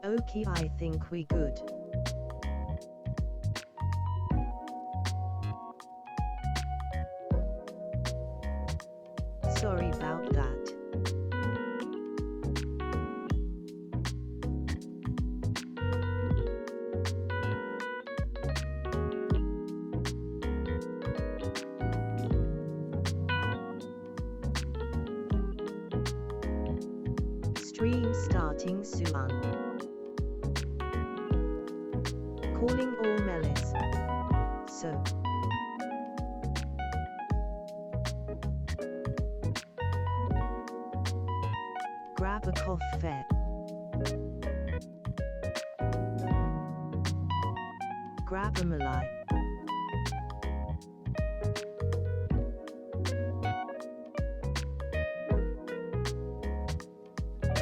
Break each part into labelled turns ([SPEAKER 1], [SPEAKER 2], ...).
[SPEAKER 1] Okay, I think we good. Sorry about that. Stream starting soon. Calling all Melis. So. Grab a coffee. Grab a malai.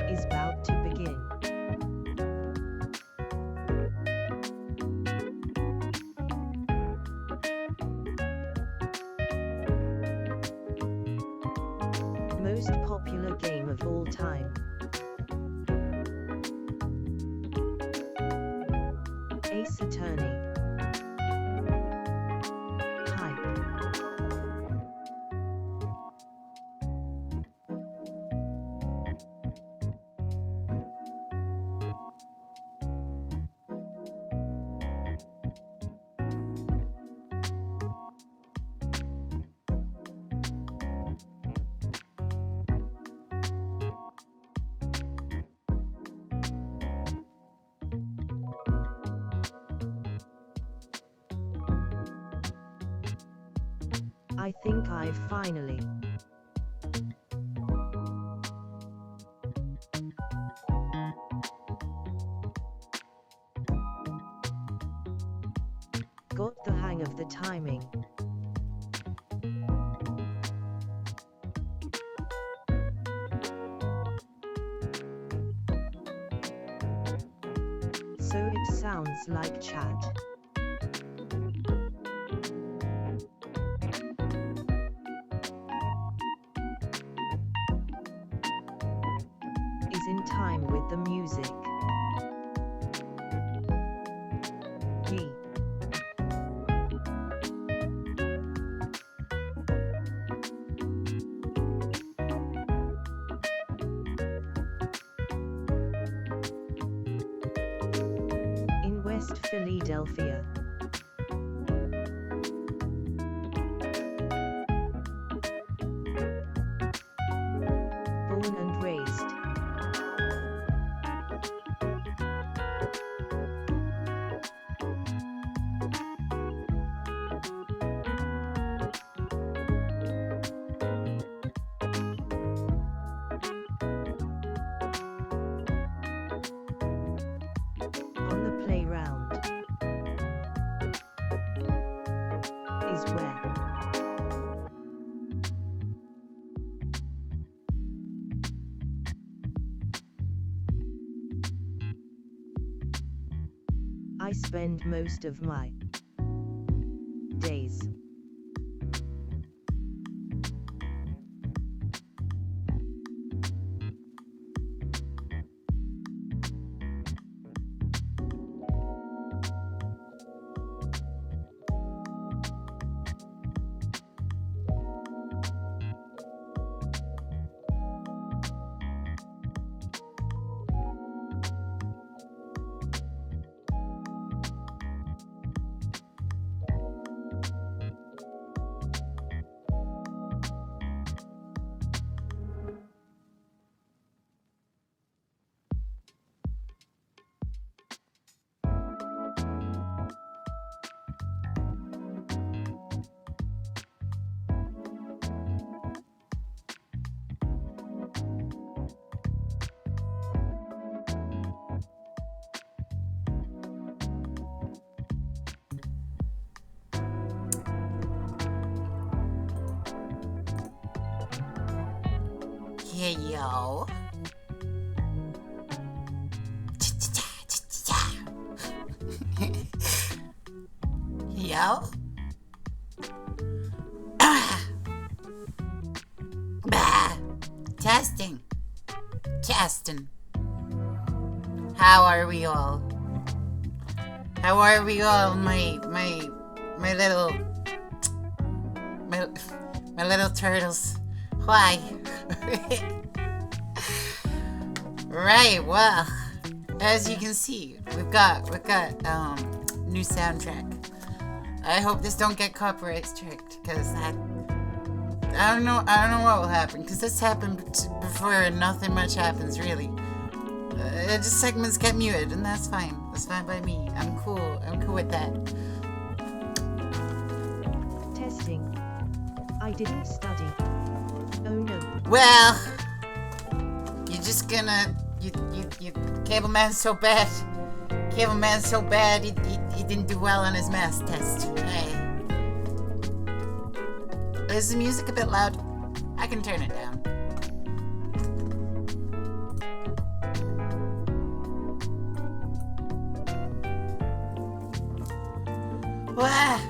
[SPEAKER 1] Is about to begin. Most popular game of all time. Ace Attorney. Hype. I think I've finally got the hang of the timing. So it sounds like chat. Is in time with the music. G. In West Philadelphia. Born and raised. On the playground. Is where. I spend most of my days.
[SPEAKER 2] Hey yo. Yo. Testing. How are we all? How are we all, my little my little turtles? Why? Right, well, as you can see, we've got new soundtrack. I hope this don't get copyright strict, because I don't know what will happen, because this happened before and nothing much happens really. Just segments get muted, and that's fine. That's fine by me. I'm cool with that.
[SPEAKER 1] Testing. I didn't study. Oh no.
[SPEAKER 2] Well, you're just gonna you Cable Man's so bad. Cable Man's so bad he didn't do well on his math test. Hey. Is the music a bit loud? I can turn it down. Well,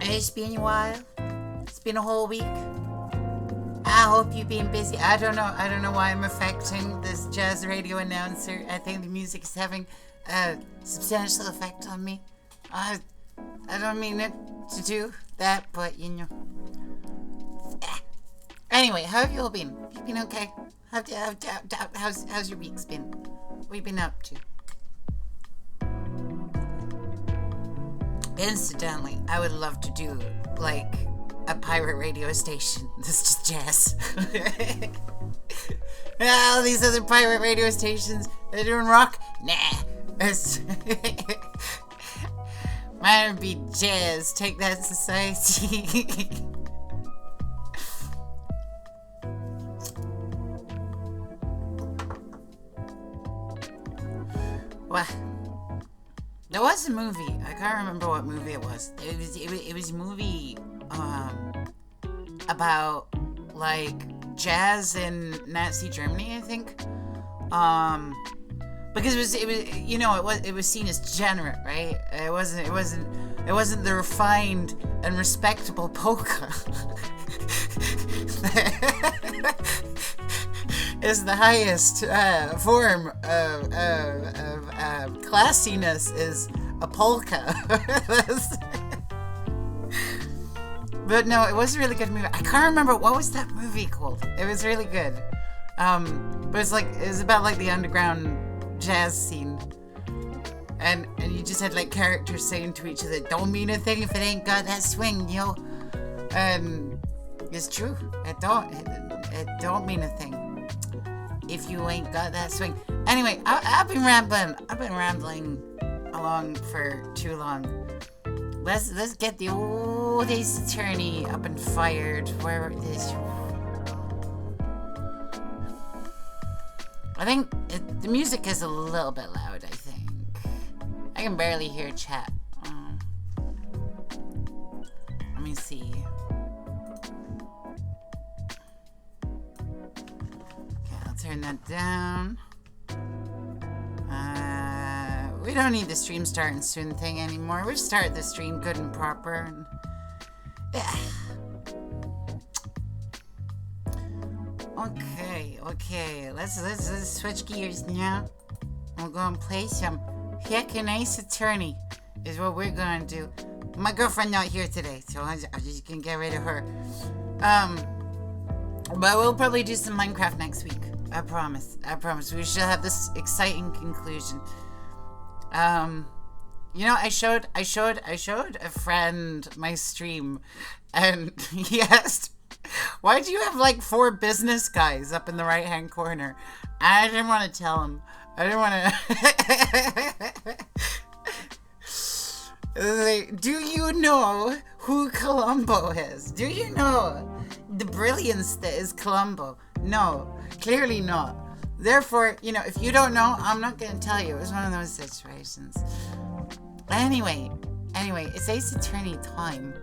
[SPEAKER 2] it's been a while. It's been a whole week. I hope you've been busy. I don't know why I'm affecting this jazz radio announcer. I think the music is having a substantial effect on me. I don't mean it to do that, but you know. Anyway, how have you all been? You been okay? How's your week's been? What have you been up to? Incidentally, I would love to do, like, a pirate radio station. That's just jazz. All these other pirate radio stations, they're doing rock? Nah. Mine would be jazz. Take that, society. What? There was a movie. I can't remember what movie it was. It was a movie about like jazz in Nazi Germany, I think. Because it was seen as degenerate, right? It wasn't the refined and respectable polka. Is the highest form of classiness is a polka. But no, it was a really good movie. I can't remember what was that movie called. It was really good. But it was about like the underground jazz scene. And you just had like characters saying to each other, "Don't mean a thing if it ain't got that swing, yo." And it's true. It don't mean a thing if you ain't got that swing. Anyway, I've been rambling. I've been rambling along for too long. Let's get the old Ace Attorney up and fired. Where is? I think the music is a little bit loud. I think I can barely hear chat. Let me see. Turn that down. We don't need the stream starting soon thing anymore. We start the stream good and proper. And, yeah. Okay. Let's switch gears now. We'll go and play some Heckin' Ace Attorney. Is what we're gonna do. My girlfriend not here today, so I'm just gonna get rid of her. But we'll probably do some Minecraft next week. I promise. We should have this exciting conclusion. I showed a friend my stream, and he asked, "Why do you have like 4 business guys up in the right-hand corner?" I didn't want to tell him. I didn't want to. Do you know who Columbo is? Do you know the brilliance that is Columbo? No, clearly not. Therefore, if you don't know, I'm not going to tell you. It was one of those situations. Anyway, it's Ace Attorney time.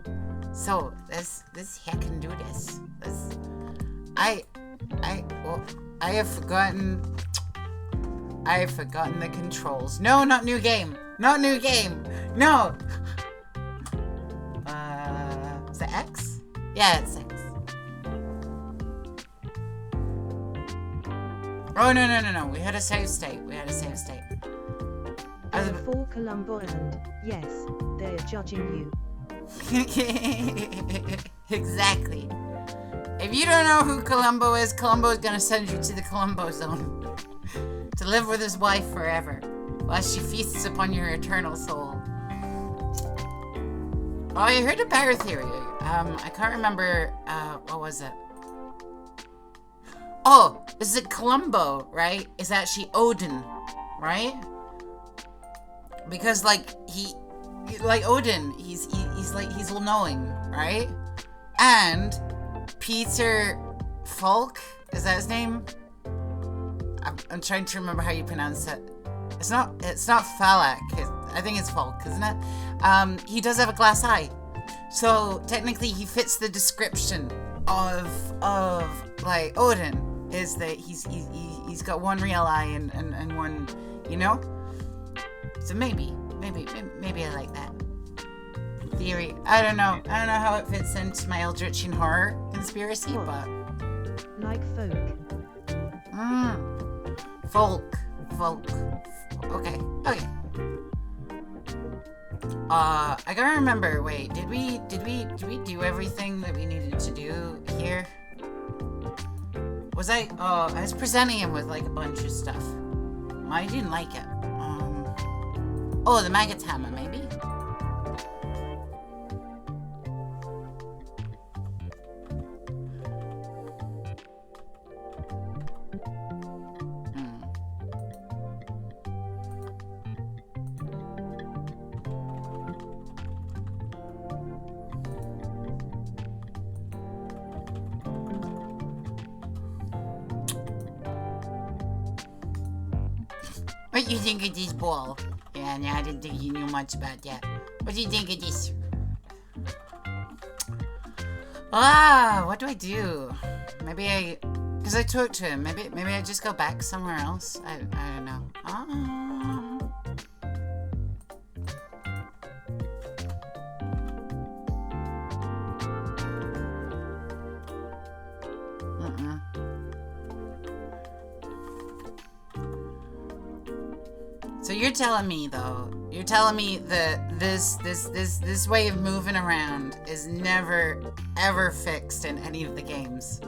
[SPEAKER 2] So, let's heckin' do this. I have forgotten the controls. No, not new game. No. Is it X? Yeah, it's X. Oh, no. We had a save state.
[SPEAKER 1] There are 4 Columbo and, yes, they're judging you.
[SPEAKER 2] Exactly. If you don't know who Columbo is gonna send you to the Columbo zone. To live with his wife forever. While she feasts upon your eternal soul. Oh, I heard a better theory. I can't remember, what was it? Oh, is it Columbo, right? Is actually Odin, right? Because like like Odin, he's all-knowing, right? And Peter Falk, is that his name? I'm trying to remember how you pronounce it. It's not Falak. I think it's Falk, isn't it? He does have a glass eye, so technically he fits the description of like Odin. Is that he's got one real eye and one, you know? So maybe I like that theory. I don't know how it fits into my Eldritchian horror conspiracy, but
[SPEAKER 1] Like folk.
[SPEAKER 2] folk. Okay. I gotta remember. Wait, did we do everything that we needed to do here? Was I was presenting him with like a bunch of stuff. I didn't like it. Oh, the Magatama, maybe? What do you think of this ball? Yeah, I didn't think you knew much about that. What do you think of this? What do I do? Maybe because I talked to him. Maybe I just go back somewhere else. I don't know. So you're telling me that this way of moving around is never ever fixed in any of the games.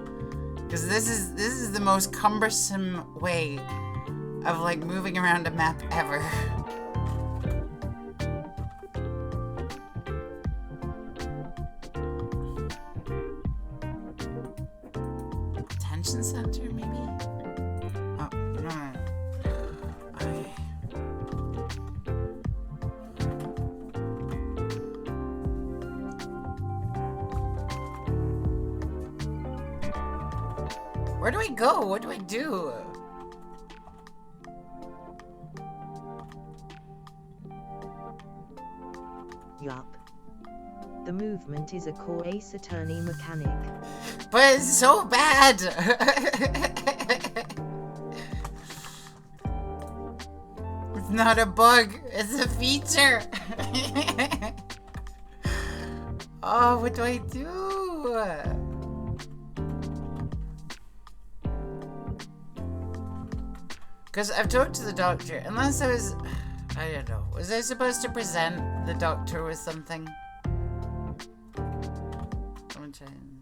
[SPEAKER 2] Because this is the most cumbersome way of like moving around a map ever. Attention center, maybe? Oh, no. Where do I go? What do I do?
[SPEAKER 1] Yup. The movement is a core Ace Attorney mechanic.
[SPEAKER 2] But it's so bad! It's not a bug, it's a feature! Oh, what do I do? Because I've talked to the doctor, unless I was... I don't know. Was I supposed to present the doctor with something? I'm trying.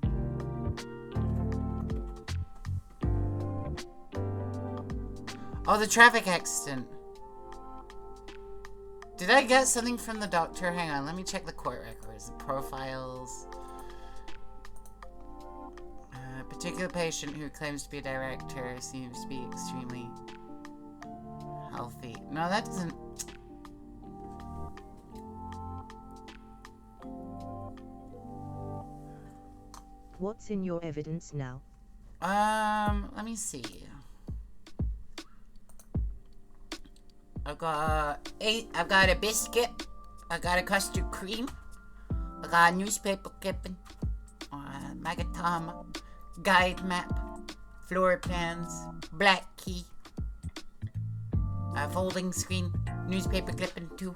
[SPEAKER 2] Oh, the traffic accident. Did I get something from the doctor? Hang on, let me check the court records. The profiles. A particular patient who claims to be a director seems to be extremely healthy. No, that doesn't...
[SPEAKER 1] What's in your evidence now?
[SPEAKER 2] Let me see. I've got a biscuit. I got a custard cream. I got a newspaper clipping. Magatama. Guide map. Floor plans. Black key. A folding screen. Newspaper clipping too.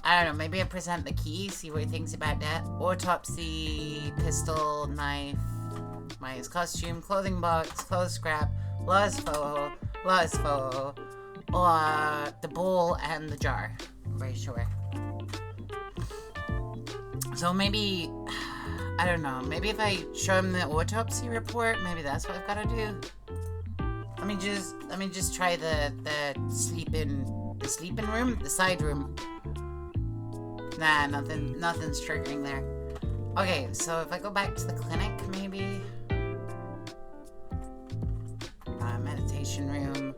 [SPEAKER 2] I don't know, maybe I present the key, see what he thinks about that. Autopsy, pistol, knife, my costume, clothing box, clothes scrap, the bowl and the jar. I'm pretty sure. So maybe, I don't know, maybe if I show him the autopsy report, maybe that's what I've got to do. Let me just try the sleeping room, the side room. Nah, nothing's triggering there. Okay, so if I go back to the clinic, maybe. Meditation room.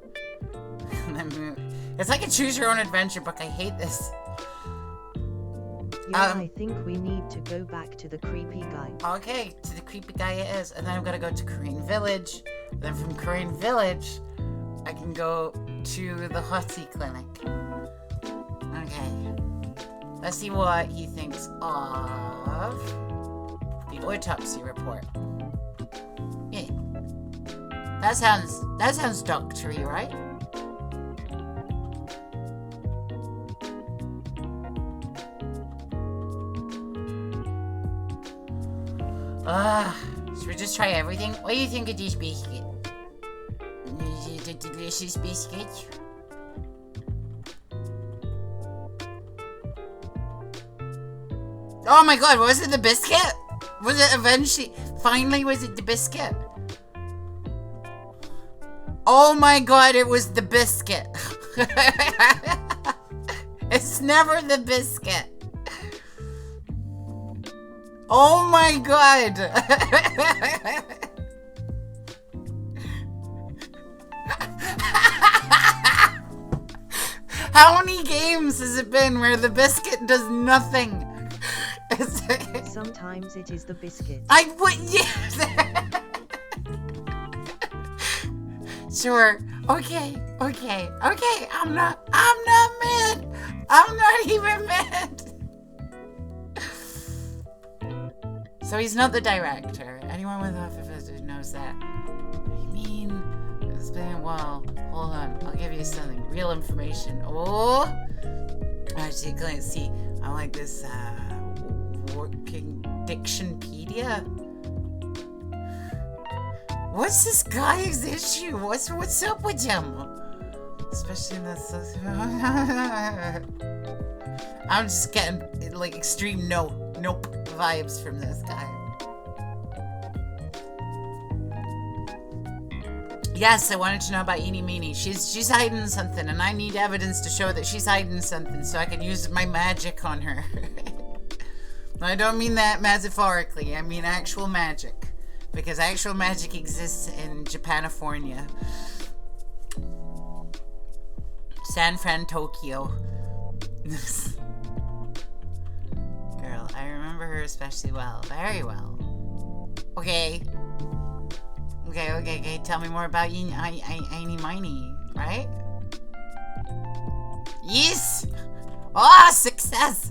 [SPEAKER 2] It's like a choose your own adventure book. I hate this.
[SPEAKER 1] Yeah, I think we need to go back to the creepy guy.
[SPEAKER 2] Okay, to the creepy guy it is. And then I've got to go to Korean Village. And then from Korean Village, I can go to the Hottie Clinic. Okay. Let's see what he thinks of the autopsy report. Yeah. That sounds doctory, right? Should we just try everything? What do you think of this biscuit? Is it a delicious biscuit? Oh my god, was it the biscuit? Was it eventually, finally was it the biscuit? Oh my god, it was the biscuit. It's never the biscuit. Oh my god! How many games has it been where the biscuit does nothing?
[SPEAKER 1] Sometimes it is the biscuit.
[SPEAKER 2] I would, yes! Sure. Okay. I'm not mad. I'm not even mad. So he's not the director. Anyone with half of it knows that. I mean, it's been a while. Hold on, I'll give you something. Real information. Oh! Actually, let's see. I like this, working Dictionpedia. What's this guy's issue? What's up with him? Especially in this. I'm just getting, like, extreme nope vibes from this guy. Yes, I wanted to know about Eenie Meenie. She's hiding something, and I need evidence to show that she's hiding something so I can use my magic on her. I don't mean that metaphorically. I mean actual magic. Because actual magic exists in Japanifornia. San Fran, Tokyo. Girl, I remember her especially well. Very well. Okay. Tell me more about Eenie Meenie, right? Yes! Oh, success!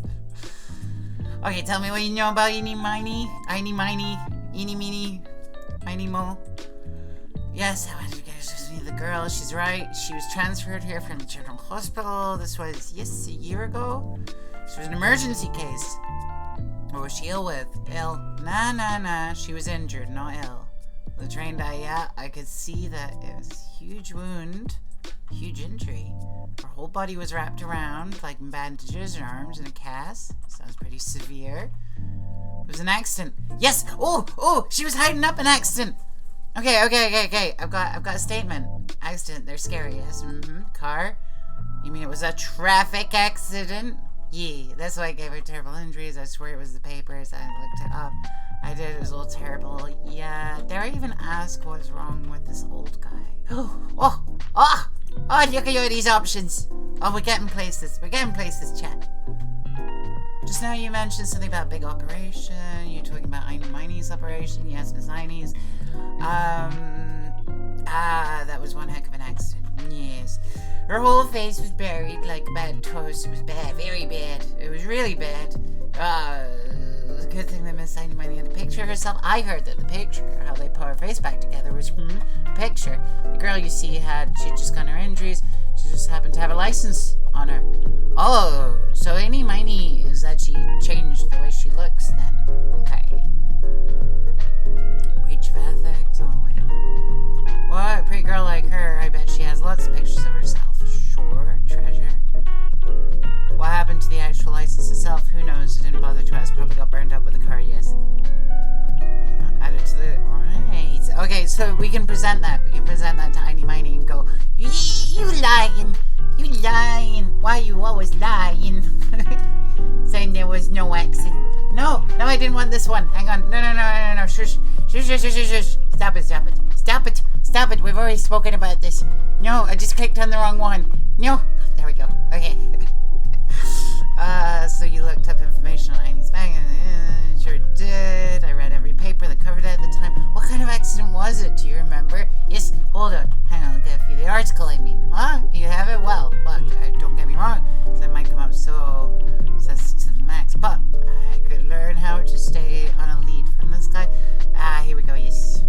[SPEAKER 2] Okay, tell me what you know about Eenie Meenie, Eenie Meenie, Eenie Mo. Yes, I wanted to get to meet the girl. She's right. She was transferred here from the General Hospital. This was, yes, a year ago. This was an emergency case. What was she ill with? Ill? Nah. She was injured, not ill. The trained eye, yeah, I could see that it was a huge wound, huge injury. Her whole body was wrapped around, like in bandages, her arms in a cast. Sounds pretty severe. It was an accident. Yes! Oh! She was hiding up an accident! Okay. I've got a statement. Accident, they're scary, yes. Car? You mean it was a traffic accident? Yeah, that's why I gave her terrible injuries. I swear it was the papers. I looked it up. I did. It was a little terrible. Yeah. Dare I even ask what's wrong with this old guy? Oh, look at all these options. Oh, we're getting places. Chat. Just now you mentioned something about big operation. You're talking about Eenie Meenie's operation. Yes, Miss Einie's. That was one heck of an accident. Yes. Her whole face was buried like a bad toast. It was bad. Very bad. It was really bad. It was a good thing that Miss Eenie Meenie had a picture of herself. I heard that the picture, how they put her face back together, was from a picture. The girl you see she'd just gotten her injuries. She just happened to have a license on her. Oh, so Eenie Meenie is that she changed the way she looks then. Okay. Breach of ethics. Oh, wait. What? Pretty girl himself? Who knows? I didn't bother to ask. Probably got burned up with the car, yes. Add it to the... Right. Okay, so we can present that. We can present that to Einy Miny and go, you lying. You lying. Why you always lying? Saying there was no accident. No, I didn't want this one. Hang on. No. Shush. Stop it. We've already spoken about this. No, I just clicked on the wrong one. No. There we go. Okay. So you looked up information on Einy's bag. Sure did. I read every paper that covered it at the time. What kind of accident was it? Do you remember? Yes. Hold on. Hang on. I'll get you the article, I mean. Huh? You have it? Well, don't get me wrong. So it might come up so says to the max. But I could learn how to stay on a lead from this guy. Here we go. Yes.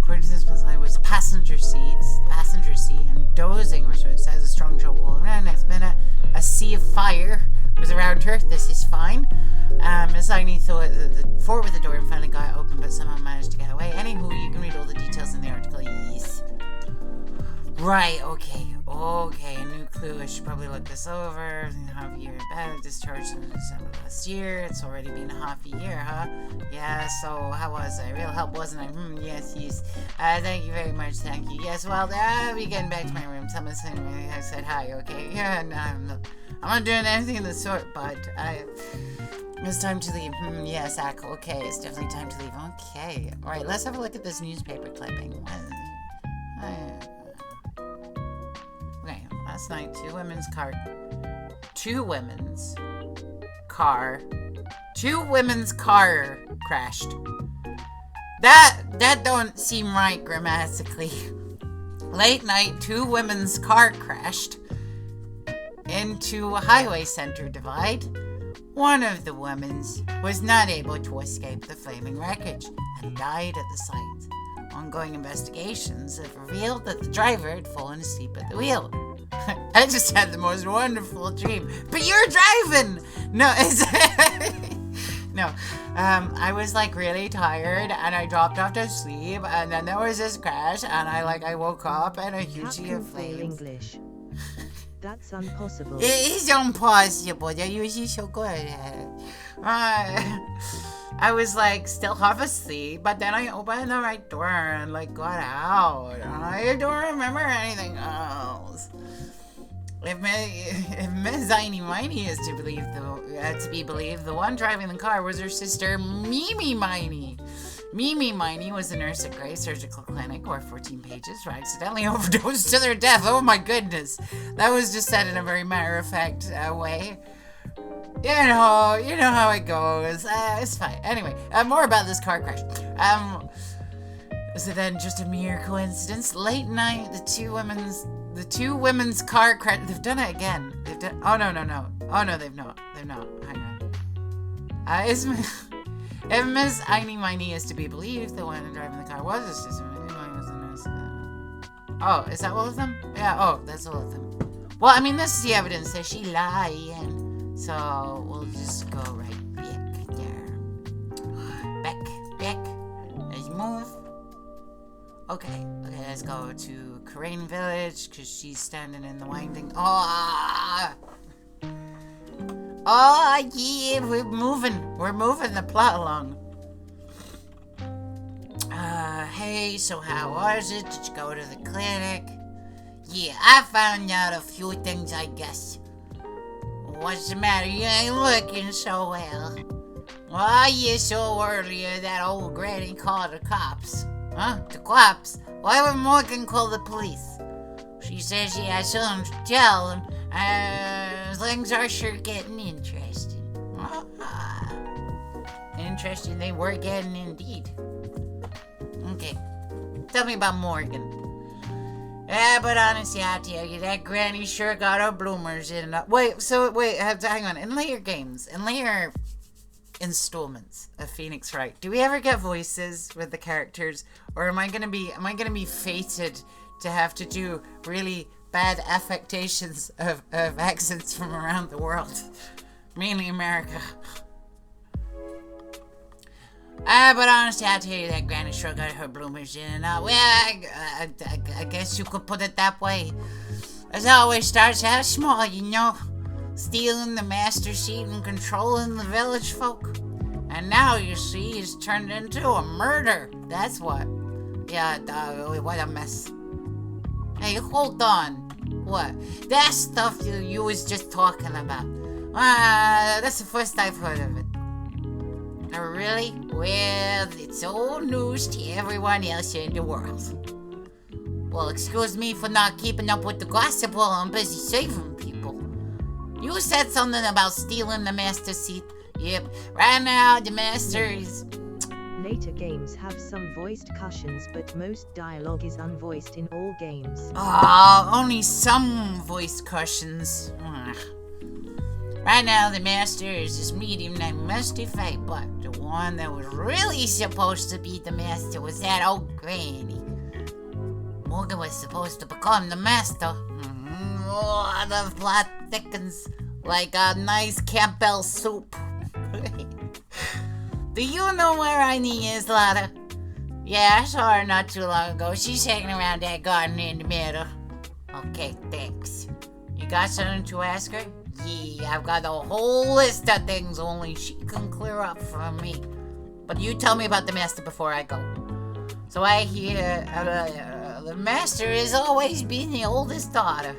[SPEAKER 2] According to this place, I was passenger seat, and dozing, or so it says. A strong jolt all around. Next minute, a sea of fire was around her. This is fine. Miss Einy thought the fort with the door and finally got it open, but somehow managed to get away. Anywho, you can read all the details in the article. Yes. Right. Okay. A new clue. I should probably look this over. Half a year in bed. Discharged in December last year. It's already been half a year, huh? Yeah. So how was I? Real help, wasn't I? Yes. Thank you very much. Thank you. Yes. Well, I'll be getting back to my room. Someone said I said hi. Okay. Yeah. No, I'm not doing anything of the sort, but it's time to leave. Yes, Ak. Okay. It's definitely time to leave. Okay. All right. Let's have a look at this newspaper clipping. Last night, two women's car crashed. That don't seem right grammatically. Late night, two women's car crashed into a highway center divide. One of the women's was not able to escape the flaming wreckage and died at the site. Ongoing investigations have revealed that the driver had fallen asleep at the wheel. I just had the most wonderful dream. But you're driving! No, I was like really tired and I dropped off to sleep and then there was this crash and I woke up and a huge sea of flames.
[SPEAKER 1] English. That's impossible.
[SPEAKER 2] It is impossible. You're usually so good at it. I was like still half asleep, but then I opened the right door and got out. I don't remember anything else. If Ms. Einy Miny is to be believed, the one driving the car was her sister Mimi Miny. Mimi Miny was a nurse at Grey Surgical Clinic, where 14 pages were accidentally overdosed to their death. Oh my goodness. That was just said in a very matter-of-fact way. You know how it goes. It's fine. Anyway, more about this car crash. Is it then just a mere coincidence? Late night, the two women's car crash. They've done it again. Oh no. Oh no, they've not. Hang on. If Miss Einy Miny is to be believed, the one driving the car was a sister. Oh, is that all of them? Yeah. Oh, that's all of them. Well, I mean, this is the evidence that she lied. So we'll just go right back there. Back. Let's move. Okay, let's go to Crane Village, because she's standing in the winding... Oh, yeah, we're moving the plot along. Hey, so how was it? Did you go to the clinic? Yeah, I found out a few things, I guess. What's the matter? You ain't looking so well. Why you so earlier that old granny called the cops? Huh? The cops? Why would Morgan call the police? She says she has something to tell, and things are sure getting interesting. Interesting they were getting indeed. Okay. Tell me about Morgan. Yeah, but honestly, I tell you, that granny sure got her bloomers in. Wait, hang on. In later games, in later installments of Phoenix Wright, do we ever get voices with the characters, or am I gonna be fated to have to do really bad affectations of accents from around the world, mainly America? But honestly, I tell you, that granny sure got her bloomers in. Well, I guess you could put it that way. It always starts out small, you know. stealing the master seat and controlling the village folk. And now, you see, he's turned into a murder. That's what. Yeah, what a mess. Hey, hold on. What? That stuff you was just talking about. That's the first I've heard of it. Oh, really? Well, it's old news to everyone else in the world. Well, excuse me for not keeping up with the gossip while I'm busy saving people. You said something about stealing the master seat. Yep, right now the master is...
[SPEAKER 1] Later games have some voiced cushions, but most dialogue is unvoiced in all games.
[SPEAKER 2] Only some voice cushions. Right now, the master is this medium named Musty Fate, but the one that was really supposed to be the master was that old granny. Morgan was supposed to become the master. Oh, the plot thickens like a nice Campbell soup. Do you know where Aini is, Lotta? Yeah, I saw her not too long ago. She's hanging around that garden in the middle. Okay, thanks. You got something to ask her? Yeah, I've got a whole list of things only she can clear up for me. But you tell me about the master before I go. So I hear the master has always been the oldest daughter.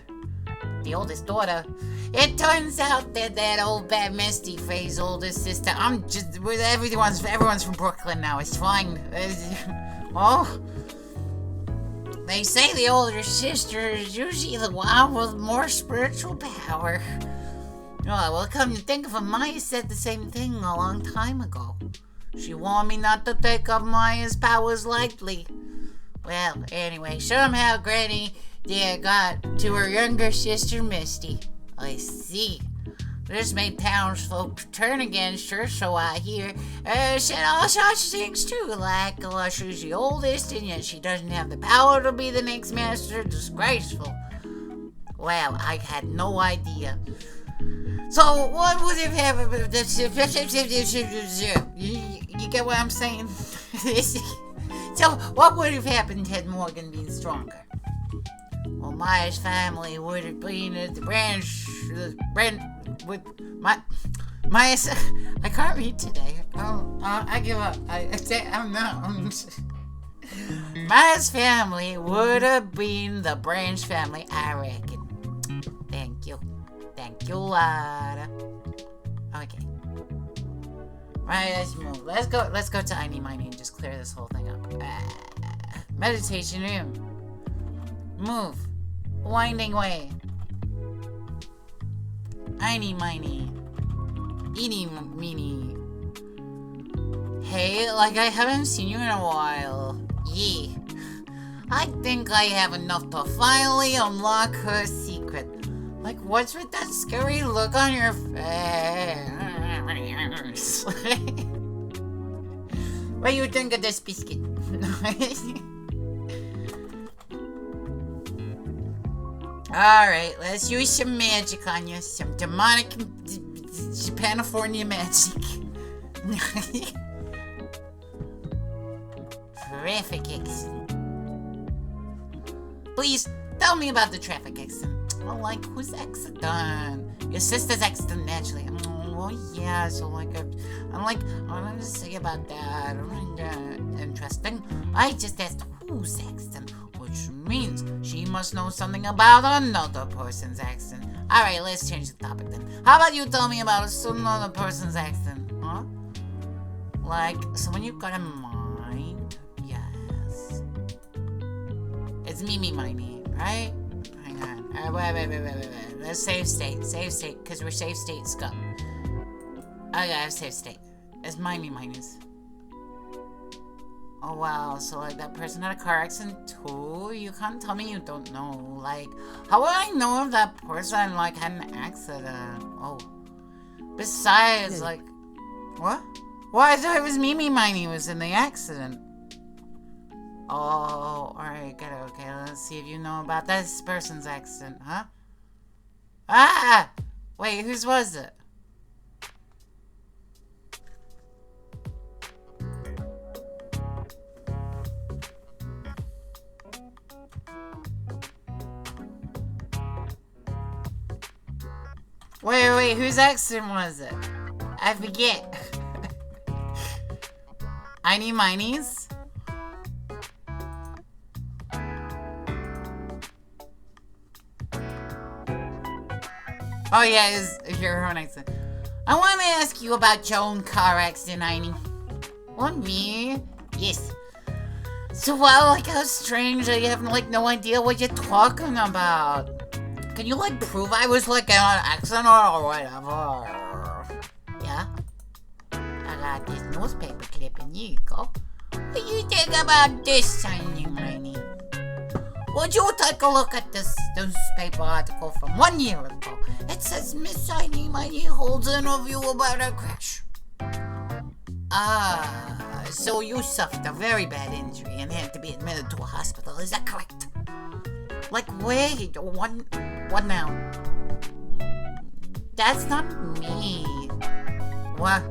[SPEAKER 2] The oldest daughter? It turns out that that old bad Misty Faye's older sister. Everyone's from Brooklyn now. It's fine. They say the older sister is usually the one with more spiritual power. Oh, well, come to think of it, Maya said the same thing a long time ago. She warned me not to take up Maya's powers lightly. Well, anyway, somehow Granny dear got to her younger sister Misty. I see. This made townsfolk turn against her, so I hear. Said all such things too, like she's the oldest and yet she doesn't have the power to be the next master. Disgraceful. Well, I had no idea. So what would have happened? You get what I'm saying? So what would have happened had Morgan been stronger? Well, Maya's family would have been at the branch with Maya's. I can't read today. I give up. I'm not. Maya's family would have been the Branch family, I reckon. Thank you, Lotta. Okay. Right, let's move. Let's go to Einy Miny and just clear this whole thing up. Meditation room. Move. Winding way. Einy Miny. Eeny meeny. Hey, like I haven't seen you in a while. Yeah. I think I have enough to finally unlock her secret. Like, what's with that scary look on your face? What do you think of this biscuit? Alright, let's use some magic on you. Some demonic Japanifornia magic. Traffic accident. Please, tell me about the traffic accident. Oh, like, whose accident? Your sister's accident, naturally. Oh, yeah, so, like, I'm going to say about that. Interesting. I just asked whose accident, which means she must know something about another person's accident. Alright, let's change the topic then. How about you tell me about another person's accident, huh? Like, someone you've got in mind? Yes. It's Mimi Miney, right? Hang on. Wait. Let's save state, because we're save state scum. Okay, I have save state. It's Mimi Miney's. Oh wow, so like that person had a car accident too? You can't tell me you don't know. Like, how would I know if that person like had an accident? Oh. Besides, like, what? Well, I thought it was Mimi Miney was in the accident. Oh, alright, get it, okay, let's see if you know about this person's accident, huh? Ah! Wait, whose was it? Wait, whose accent was it? I forget. Einy Miny's? Oh yeah, it's your own accent. I want to ask you about your own car accident, Einy. On me? Yes. So wow, like how strange that you have like no idea what you're talking about. Can you like prove I was like in an accident or whatever? Yeah? I got this newspaper clipping. Here you go. What do you think about this, Einy Miny? Would you take a look at this newspaper article from 1 year ago? It says Miss Einy Miny holds an interview about a crash. So you suffered a very bad injury and had to be admitted to a hospital, is that correct? Like, wait, what now? That's not me. What?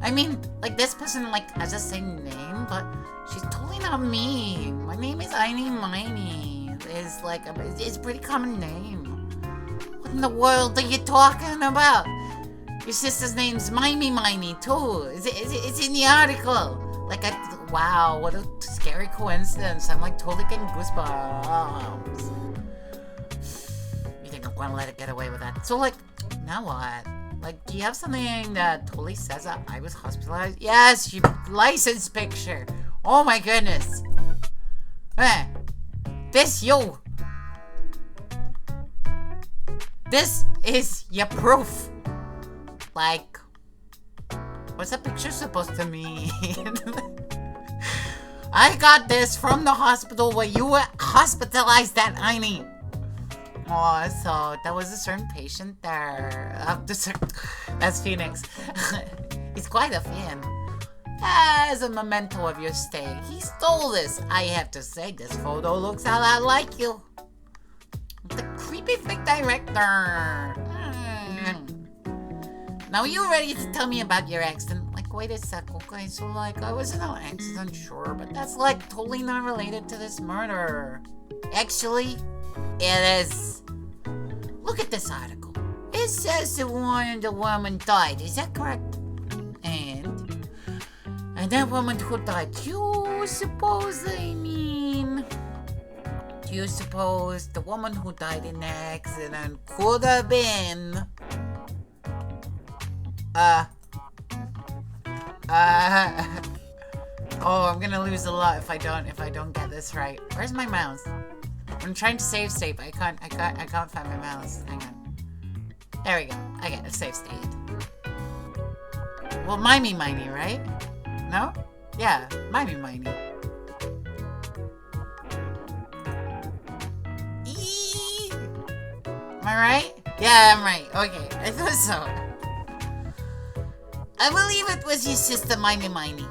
[SPEAKER 2] I mean, like, this person, like, has the same name, but she's totally not me. My name is Einy Miny. It's, like, it's a pretty common name. What in the world are you talking about? Your sister's name's Mimey Miny, too. It's in the article. Like, wow, what a scary coincidence. I'm, like, totally getting goosebumps. You think I'm gonna let it get away with that? So, like, now what? Like, do you have something that totally says that I was hospitalized? Yes, your license picture. Oh my goodness. This you. This is your proof. Like, what's that picture supposed to mean? I got this from the hospital where you were hospitalized at Einy. Oh, so that was a certain patient there. That's Phoenix. He's quite a fan. As a memento of your stay, he stole this. I have to say, this photo looks a lot like you. The creepy fake director. Now, are you ready to tell me about your accident? Like, wait a sec, okay? So, like, I was in an accident, sure, but that's, like, totally not related to this murder. Actually, it is. Look at this article. It says the woman died. Is that correct? And that woman who died, do you suppose the woman who died in the accident could have been oh, I'm gonna lose a lot if I don't get this right. Where's my mouse? I'm trying to save state, but I can't find my mouse. Hang on. There we go. I get a save state. Well, Mimey Miny, right? No? Yeah, Mimey Miny. Am I right? Yeah, I'm right. Okay, I thought so. I believe it was your sister, Mimey Miny.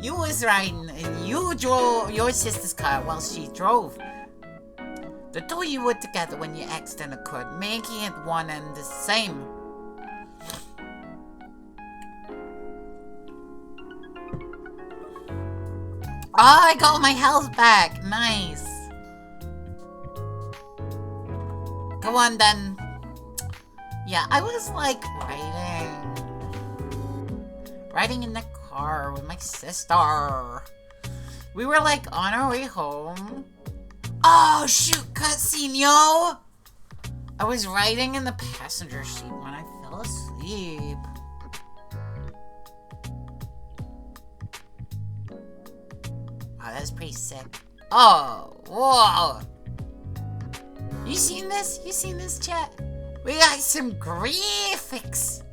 [SPEAKER 2] You was riding and you drove your sister's car while she drove. The two of you were together when your accident occurred, making it one and the same. Oh, I got my health back. Nice. Go on then. Yeah, I was like riding in the car with my sister. We were like on our way home. Oh shoot, cutscene, yo! I was riding in the passenger seat when I fell asleep. Wow, that's pretty sick. Oh, whoa! You seen this? You seen this, chat? We got some graphics!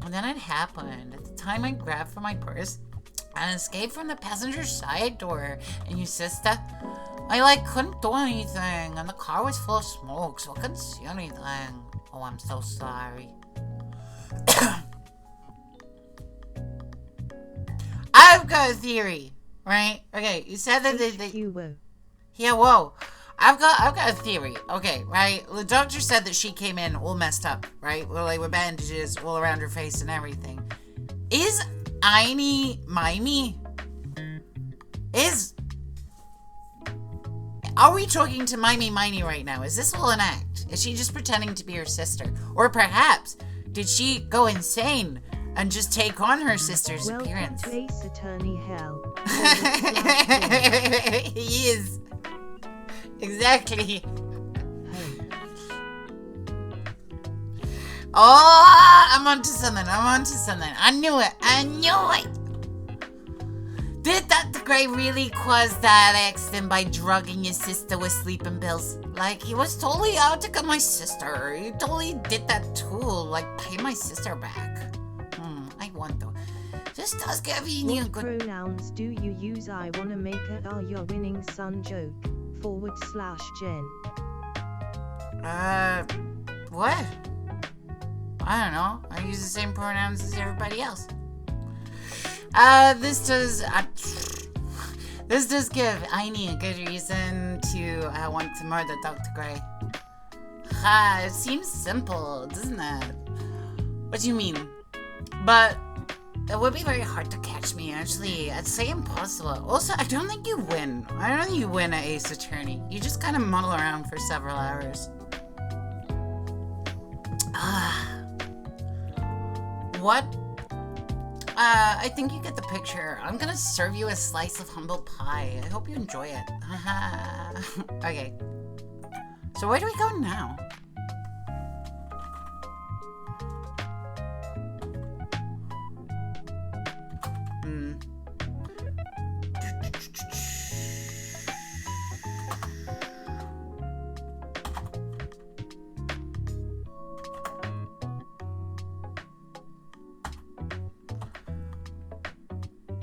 [SPEAKER 2] And then it happened. At the time I grabbed for my purse and escaped from the passenger side door. And your sister, I like couldn't do anything. And the car was full of smoke, so I couldn't see anything. Oh, I'm so sorry. I've got a theory, right? Okay, you said that yeah, whoa. I've got a theory. Okay, right? The doctor said that she came in all messed up, right? Like with bandages all around her face and everything. Is Einy Miny? are we talking to Miney right now? Is this all an act? Is she just pretending to be her sister? Or perhaps, did she go insane and just take on her sister's appearance?
[SPEAKER 1] Welcome to Ace Attorney Hell.
[SPEAKER 2] He is. Exactly. Oh, I'm onto something. I knew it. Did Dr. Gray really cause that accident by drugging his sister with sleeping pills? Like, he was totally out to get my sister. He totally did that too. Like, pay my sister back. I wonder. This does give me a
[SPEAKER 1] What
[SPEAKER 2] good...
[SPEAKER 1] pronouns do you use? I wanna make a "are your winning son" joke. /Jen.
[SPEAKER 2] What? I don't know. I use the same pronouns as everybody else. This does give Aini a good reason to want to murder Dr. Gray. It seems simple, doesn't it? What do you mean? But it would be very hard to catch me, actually. I'd say impossible. Also, I don't think you win. I don't think you win at Ace Attorney. You just kind of muddle around for several hours. What? I think you get the picture. I'm gonna serve you a slice of humble pie. I hope you enjoy it. Okay. So where do we go now?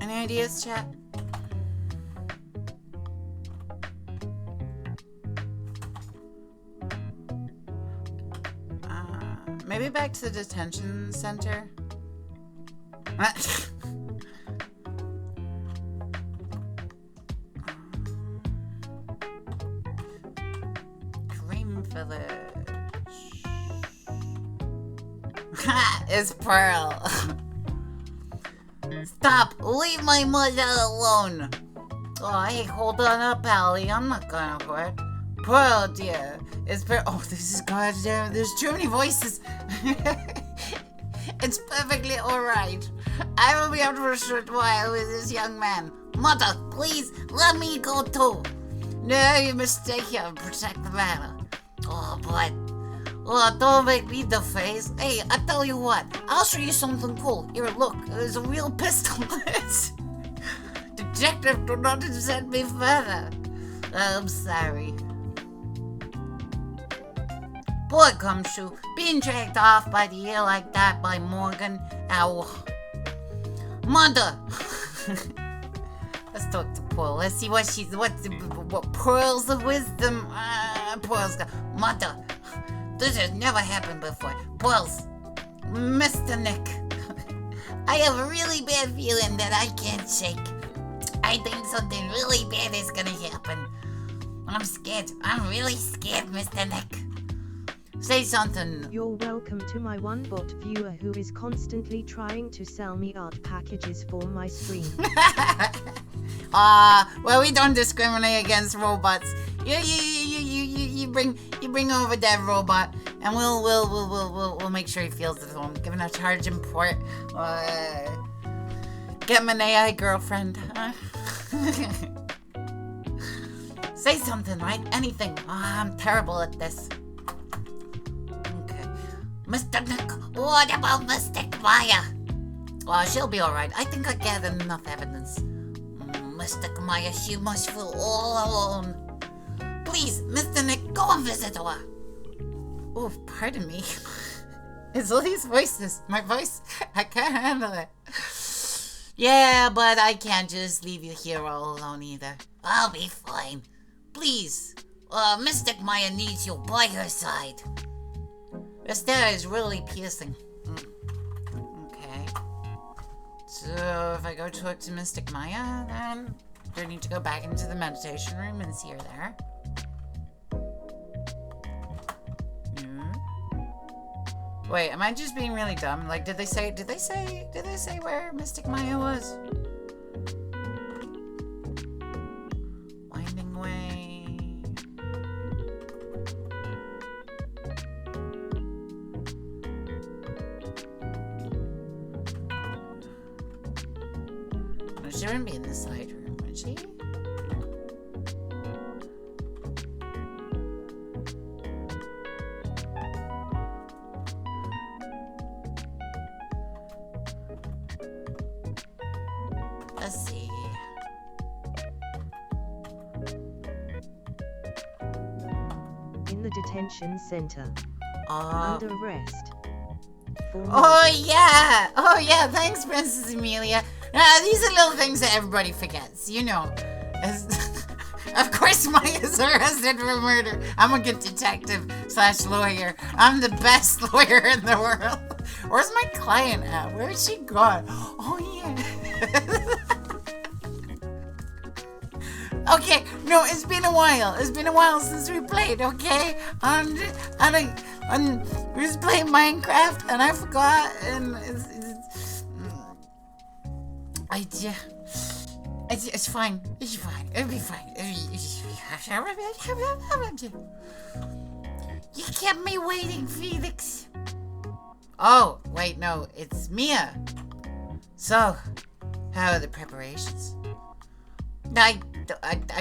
[SPEAKER 2] Any ideas, chat? Maybe back to the detention center? Cream Village. It's Pearl. Stop! Leave my mother alone! Oh, hey, hold on up, Allie. I'm not gonna hurt. Pearl, dear. It's Pearl. Oh, this is goddamn. There's too many voices. It's perfectly alright. I will be out for a short while with this young man. Mother, please, let me go too. No, you must stay here and protect the manor. Oh, but... Oh, don't make me the face. Hey, I tell you what. I'll show you something cool. Here, look. There's a real pistol. Detective, do not send me further. I'm sorry. Boy, Gumshoe, being dragged off by the ear like that by Morgan. Ow. Mother. Let's talk to Pearl. Let's see what pearls of wisdom. Pearl's got. Mother. This has never happened before. Pearls. Mr. Nick. I have a really bad feeling that I can't shake. I think something really bad is gonna happen. I'm scared. I'm really scared, Mr. Nick. Say something.
[SPEAKER 1] You're welcome to my one bot viewer who is constantly trying to sell me art packages for my stream.
[SPEAKER 2] Well, we don't discriminate against robots. You bring over that robot, and we'll make sure he feels at home. Give him a charging port. Get him an AI girlfriend. Say something, right? Anything. I'm terrible at this. Okay. Mr. Nick, what about Mystic Maya? Oh, she'll be alright. I think I gathered enough evidence. Mystic Maya, she must feel all alone. Please, Mr. Nick, go and visit her. Oh, pardon me. It's all these voices. My voice, I can't handle it. Yeah, but I can't just leave you here all alone either. I'll be fine. Please, Mystic Maya needs you by her side. Your stare is really piercing. Okay. So if I go talk to Mystic Maya, then do I need to go back into the meditation room and see her there? Wait, am I just being really dumb? Like, did they say where Mystic Maya was? Winding Way. She wouldn't be in the side room, would she? Let's see.
[SPEAKER 1] In the detention center.
[SPEAKER 2] Oh.
[SPEAKER 1] Under arrest.
[SPEAKER 2] Oh yeah, thanks, Princess Amelia. These are little things that everybody forgets, you know. Of course Maya's arrested for murder. I'm a good detective / lawyer. I'm the best lawyer in the world. Where's my client at? Where's she gone? Oh yeah. Okay, no, it's been a while. It's been a while since we played, okay? And we was playing Minecraft, and I forgot, and it's fine. It's fine. It'll be fine. You kept me waiting, Felix. Oh, wait, no, it's Mia. So, how are the preparations? I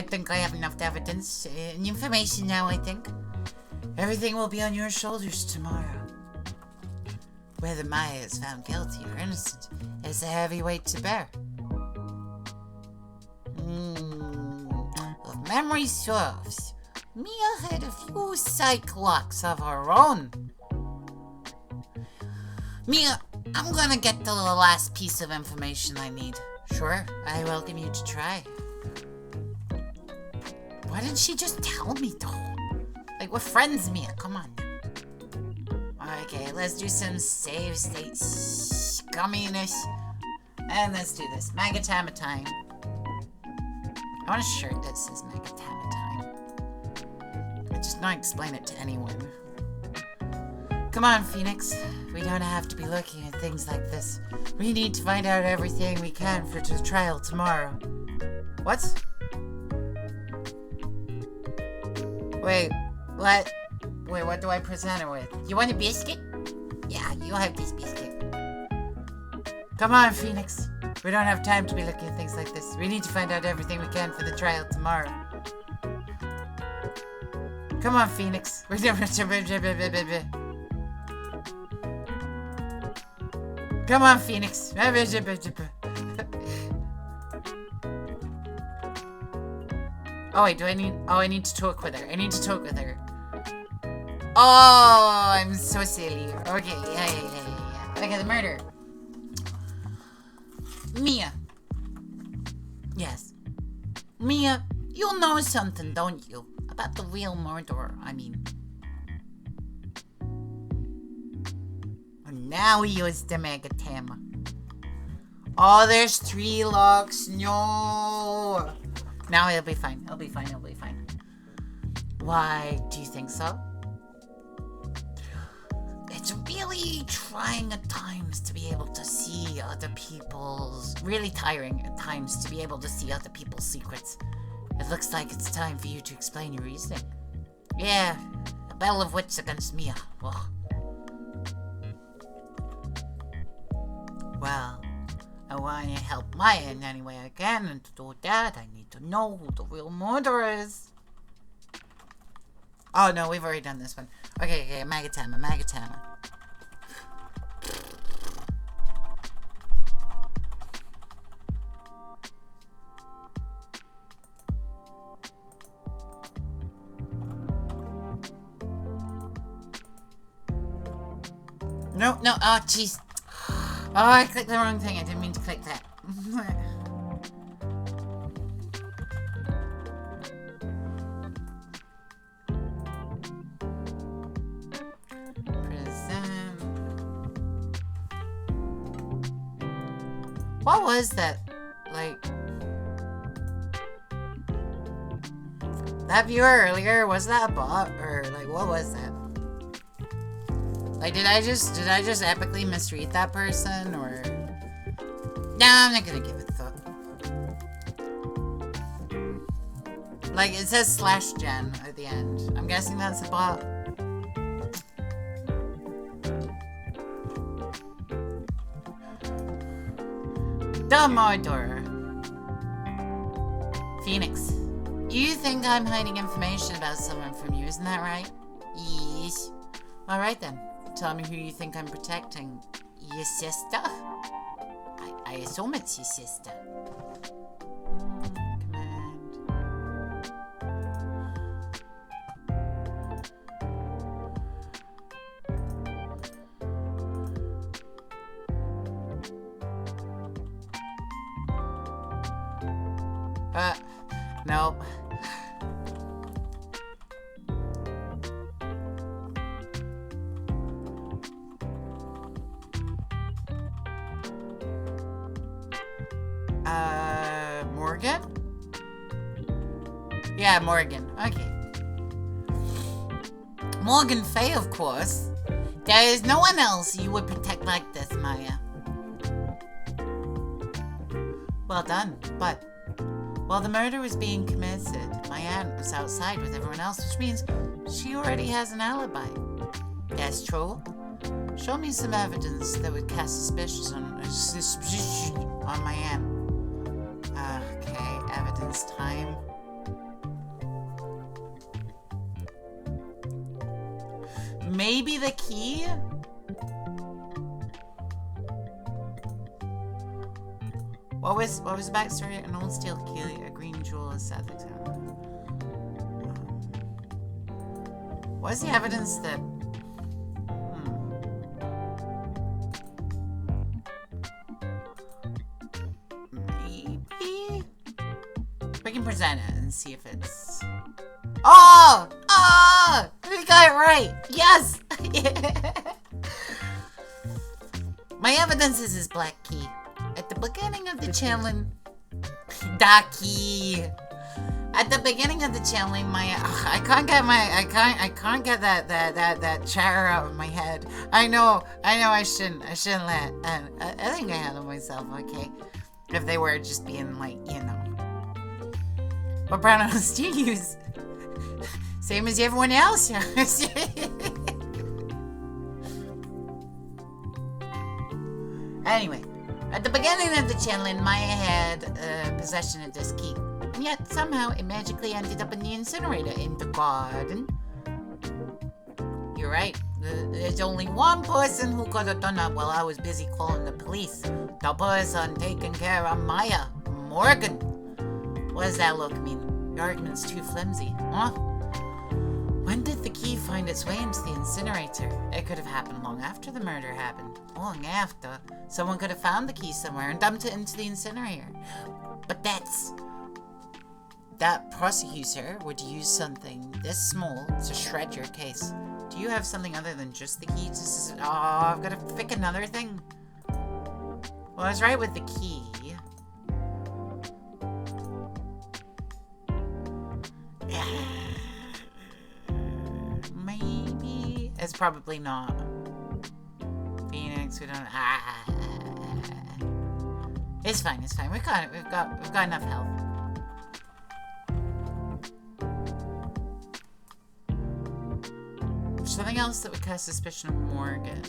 [SPEAKER 2] think I have enough evidence and information now, I think. Everything will be on your shoulders tomorrow. Whether Maya is found guilty or innocent is a heavy weight to bear. If memory serves, Mia had a few psych locks of her own. Mia, I'm gonna get the last piece of information I need. Sure, I welcome you to try. Why didn't she just tell me, though? Like, we're friends, Mia. Come on now. Okay, let's do some save state scumminess. And let's do this. Magatama time. I want a shirt that says Magatama time. I just not explain it to anyone. Come on, Phoenix. We don't have to be looking at things like this. We need to find out everything we can for the trial tomorrow. What? Wait, what? Wait, what do I present her with? You want a biscuit? Yeah, you have this biscuit. Come on, Phoenix. We don't have time to be looking at things like this. We need to find out everything we can for the trial tomorrow. Come on, Phoenix. Come on, Phoenix. Oh wait, I need to talk with her. Oh, I'm so silly. Okay, yeah. Okay, the murder. Mia. Yes. Mia, you know something, don't you? About the real murderer, I mean. And now we use the Magatama. Oh, there's 3 locks. No. Now it'll be fine. It'll be fine. Why do you think so? It's really trying at times to be able to see other people's... Really tiring at times to be able to see other people's secrets. It looks like it's time for you to explain your reasoning. Yeah, a battle of wits against Mia. Ugh. Well, I want to help Maya in any way I can, and to do that, I need to know who the real murderer is. Oh no, we've already done this one. Okay, Magatama. No, oh jeez. Oh, I clicked the wrong thing. I didn't mean to click that. What was that? Like... That viewer earlier, was that a bot? Or, like, what was that? Like, did I just epically misread that person? Or... Nah, I'm not gonna give it a thought. Like, it says /gen at the end. I'm guessing that's a bot. The murderer. Phoenix, you think I'm hiding information about someone from you, isn't that right? Yes. Alright then. Tell me who you think I'm protecting. Your sister? I assume it's your sister. Nope. Morgan? Yeah, Morgan. Okay. Morgan Fay, of course. There is no one else you would protect like this, Maya. Well done, but while the murder was being committed, my aunt was outside with everyone else, which means she already has an alibi. That's true. Show me some evidence that would cast suspicion on my aunt. Okay, evidence time. Maybe the key? What was the backstory? An old steel key, a green jewel, a South Town. What's the evidence that? Maybe we can present it and see if it's. Oh! Oh! We got it right! Yes! My evidence is his black key. At the beginning of the challenge, At the beginning of the challenge, I can't get that chatter out of my head. I know, I shouldn't let. I think I handle myself okay. If they were just being like, you know. What pronouns do you use? Same as everyone else. Anyway, at the beginning of the challenge, Maya had possession of this key. And yet, somehow, it magically ended up in the incinerator in the garden. You're right. There's only one person who could have done that while I was busy calling the police. The person taking care of Maya. Morgan. What does that look mean? Your argument's too flimsy, huh? When did the key find its way into the incinerator? It could have happened long after the murder happened. Long after? Someone could have found the key somewhere and dumped it into the incinerator. But that prosecutor would use something this small to shred your case. Do you have something other than just the key? I've got to pick another thing. Well, I was right with the key. Maybe. It's probably not. Phoenix, we don't. It's fine. We've got it. We've got enough health. Something else that would cast suspicion of Morgan.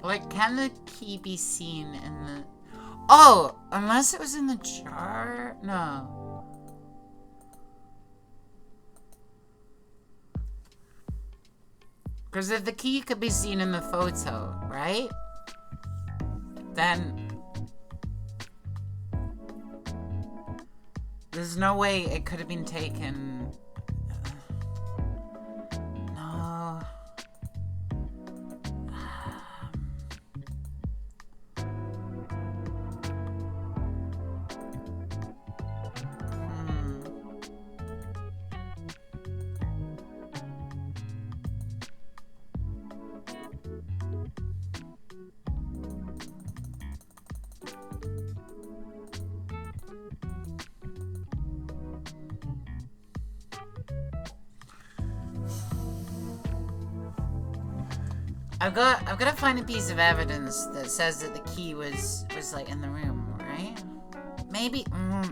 [SPEAKER 2] Like, can the key be seen in the... Oh! Unless it was in the jar? No. Because if the key could be seen in the photo, right? Then... there's no way it could have been taken... No... I've got to find a piece of evidence that says that the key was like in the room, right?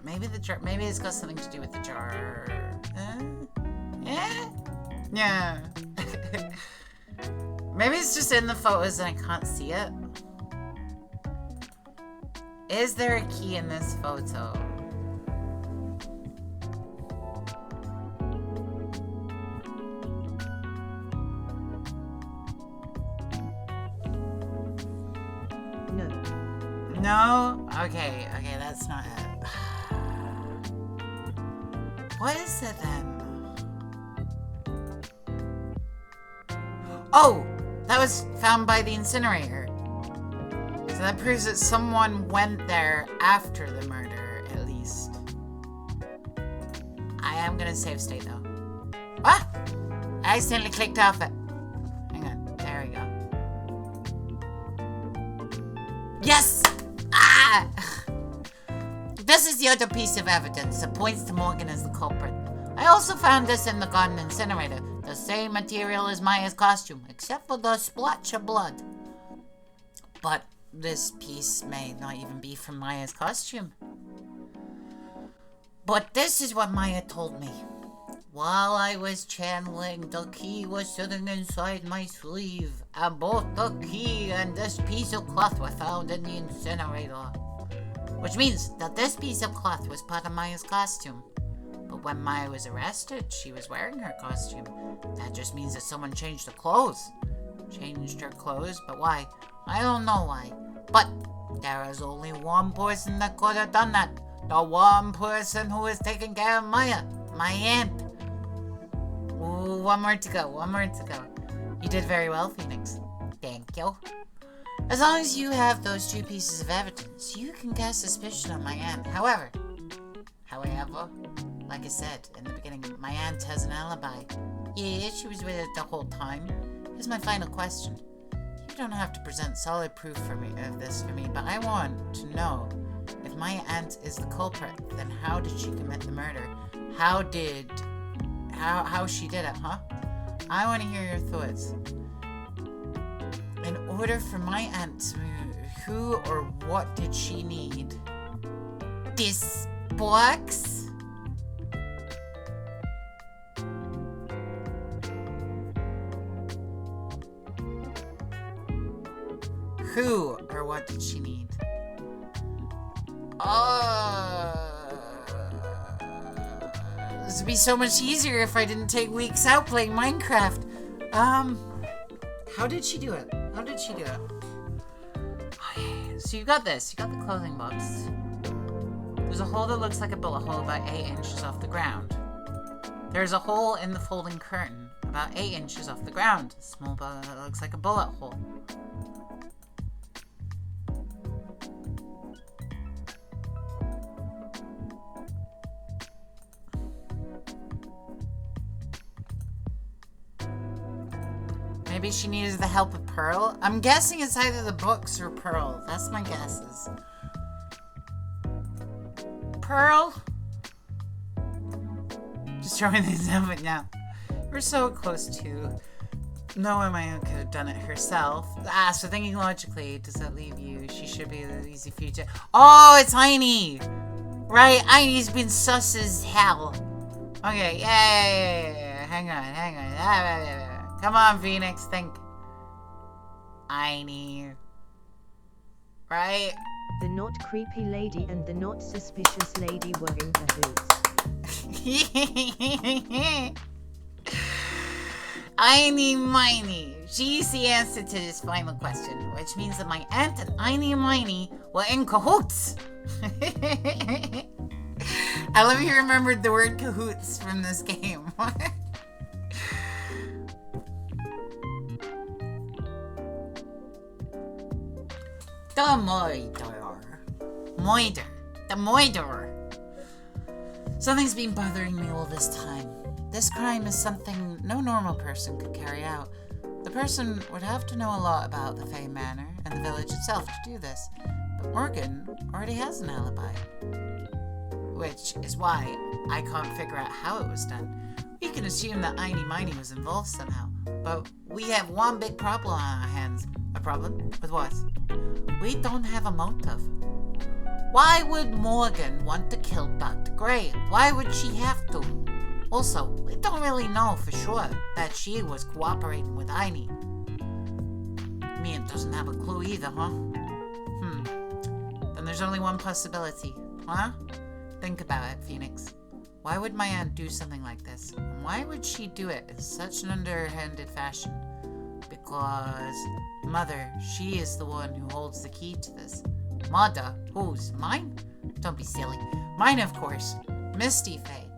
[SPEAKER 2] maybe the jar. Maybe it's got something to do with the jar. Yeah. Maybe it's just in the photos and I can't see it. Is there a key in this photo?
[SPEAKER 1] No.
[SPEAKER 2] No? Okay, that's not it. What is it then? Oh! That was found by the incinerator. So that proves that someone went there after the murder, at least. I am gonna save state though. Ah! I accidentally clicked off it. Hang on, there we go. Yes! Ah! This is the other piece of evidence that points to Morgan as the culprit. I also found this in the garden incinerator. The same material as Maya's costume, except for the splotch of blood. But this piece may not even be from Maya's costume. But this is what Maya told me. While I was channeling, the key was sitting inside my sleeve, and both the key and this piece of cloth were found in the incinerator. Which means that this piece of cloth was part of Maya's costume. But when Maya was arrested, she was wearing her costume. That just means that someone changed her clothes. Changed her clothes, but why? I don't know why. But there is only one person that could have done that. The one person who is taking care of Maya. My aunt. Ooh, one more to go. You did very well, Phoenix. Thank you. As long as you have those two pieces of evidence, you can cast suspicion on my aunt. However, like I said in the beginning, my aunt has an alibi. Yeah, she was with it the whole time. Here's my final question. You don't have to present solid proof of this for me, but I want to know if my aunt is the culprit, then how did she commit the murder? How she did it, huh? I want to hear your thoughts. In order for my aunt to move, who or what did she need? This box? Who or what did she need? This would be so much easier if I didn't take weeks out playing Minecraft. How did she do it? Okay, so you got this. You got the clothing box. There's a hole that looks like a bullet hole about 8 inches off the ground. There's a hole in the folding curtain about 8 inches off the ground. A small bullet that looks like a bullet hole. Maybe she needed the help of Pearl? I'm guessing it's either the books or Pearl. That's my guesses. Pearl? Just throwing these out now. We're so close to knowing my aunt could have done it herself. So thinking logically, does that leave you? She should be the easy future. Oh, it's Heine! Right, Heine's been sus as hell. Okay, yeah. Hang on. Come on, Phoenix, think. Heine. Right?
[SPEAKER 1] The not creepy lady and the not suspicious lady were in cahoots.
[SPEAKER 2] Heine Miney. She's the answer to this final question, which means that my aunt and Heine Miney were in cahoots. I love you remembered the word cahoots from this game. The Moider. Something's been bothering me all this time. This crime is something no normal person could carry out. The person would have to know a lot about the Fey Manor and the village itself to do this. But Morgan already has an alibi. Which is why I can't figure out how it was done. We can assume that Heine Miney was involved somehow. But we have one big problem on our hands. A problem? With what? We don't have a motive. Why would Morgan want to kill Dr. Gray? Why would she have to? Also, we don't really know for sure that she was cooperating with Einie. Mia doesn't have a clue either, huh? Then there's only one possibility, huh? Think about it, Phoenix. Why would my aunt do something like this? And why would she do it in such an underhanded fashion? Because Mother, she is the one who holds the key to this. Mother? Whose? Mine? Don't be silly. Mine, of course. Misty Faye.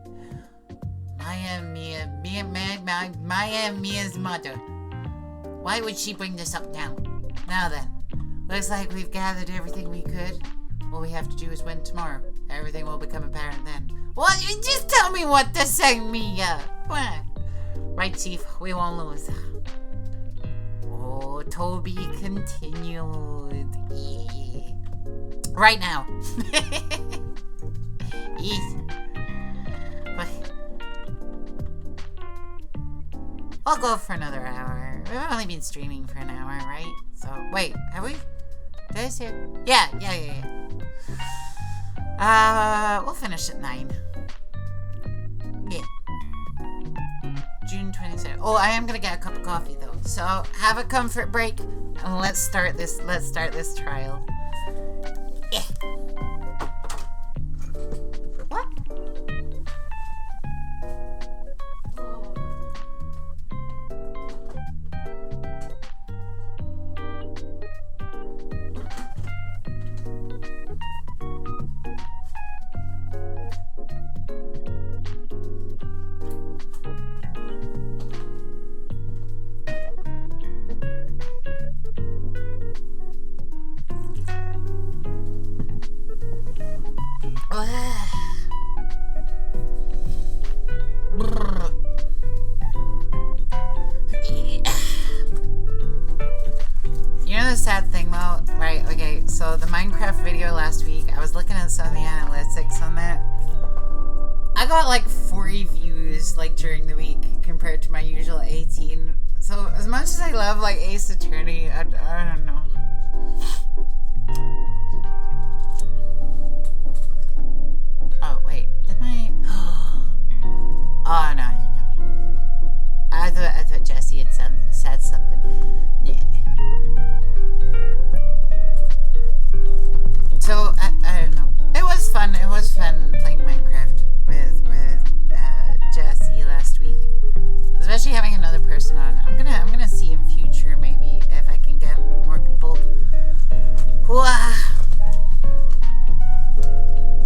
[SPEAKER 2] My Aunt Mia's mother. Why would she bring this up now? Now then, looks like we've gathered everything we could. All we have to do is win tomorrow. Everything will become apparent then. What? Just tell me what to say, Mia. Right, Chief. We won't lose. Oh, Toby continued. Right now. Easy. I'll go for another hour. We've only been streaming for an hour, right? So, wait, have we? Did I say it? Yeah. We'll finish at 9. Yeah. June 27th. Oh, I am gonna get a cup of coffee though. So, have a comfort break, and let's start this trial. Yeah. What? You know the sad thing though, right? Okay, so the Minecraft video last week, I was looking at some of the analytics on that. I got like 40 views like during the week compared to my usual 18. So as much as I love like Ace Attorney, I don't know. Oh wait, did my? Oh no. I thought Jesse had said something. Yeah. So I don't know. It was fun. It was fun playing Minecraft with Jesse last week. Especially having another person on. I'm gonna see in future maybe if I can get more people who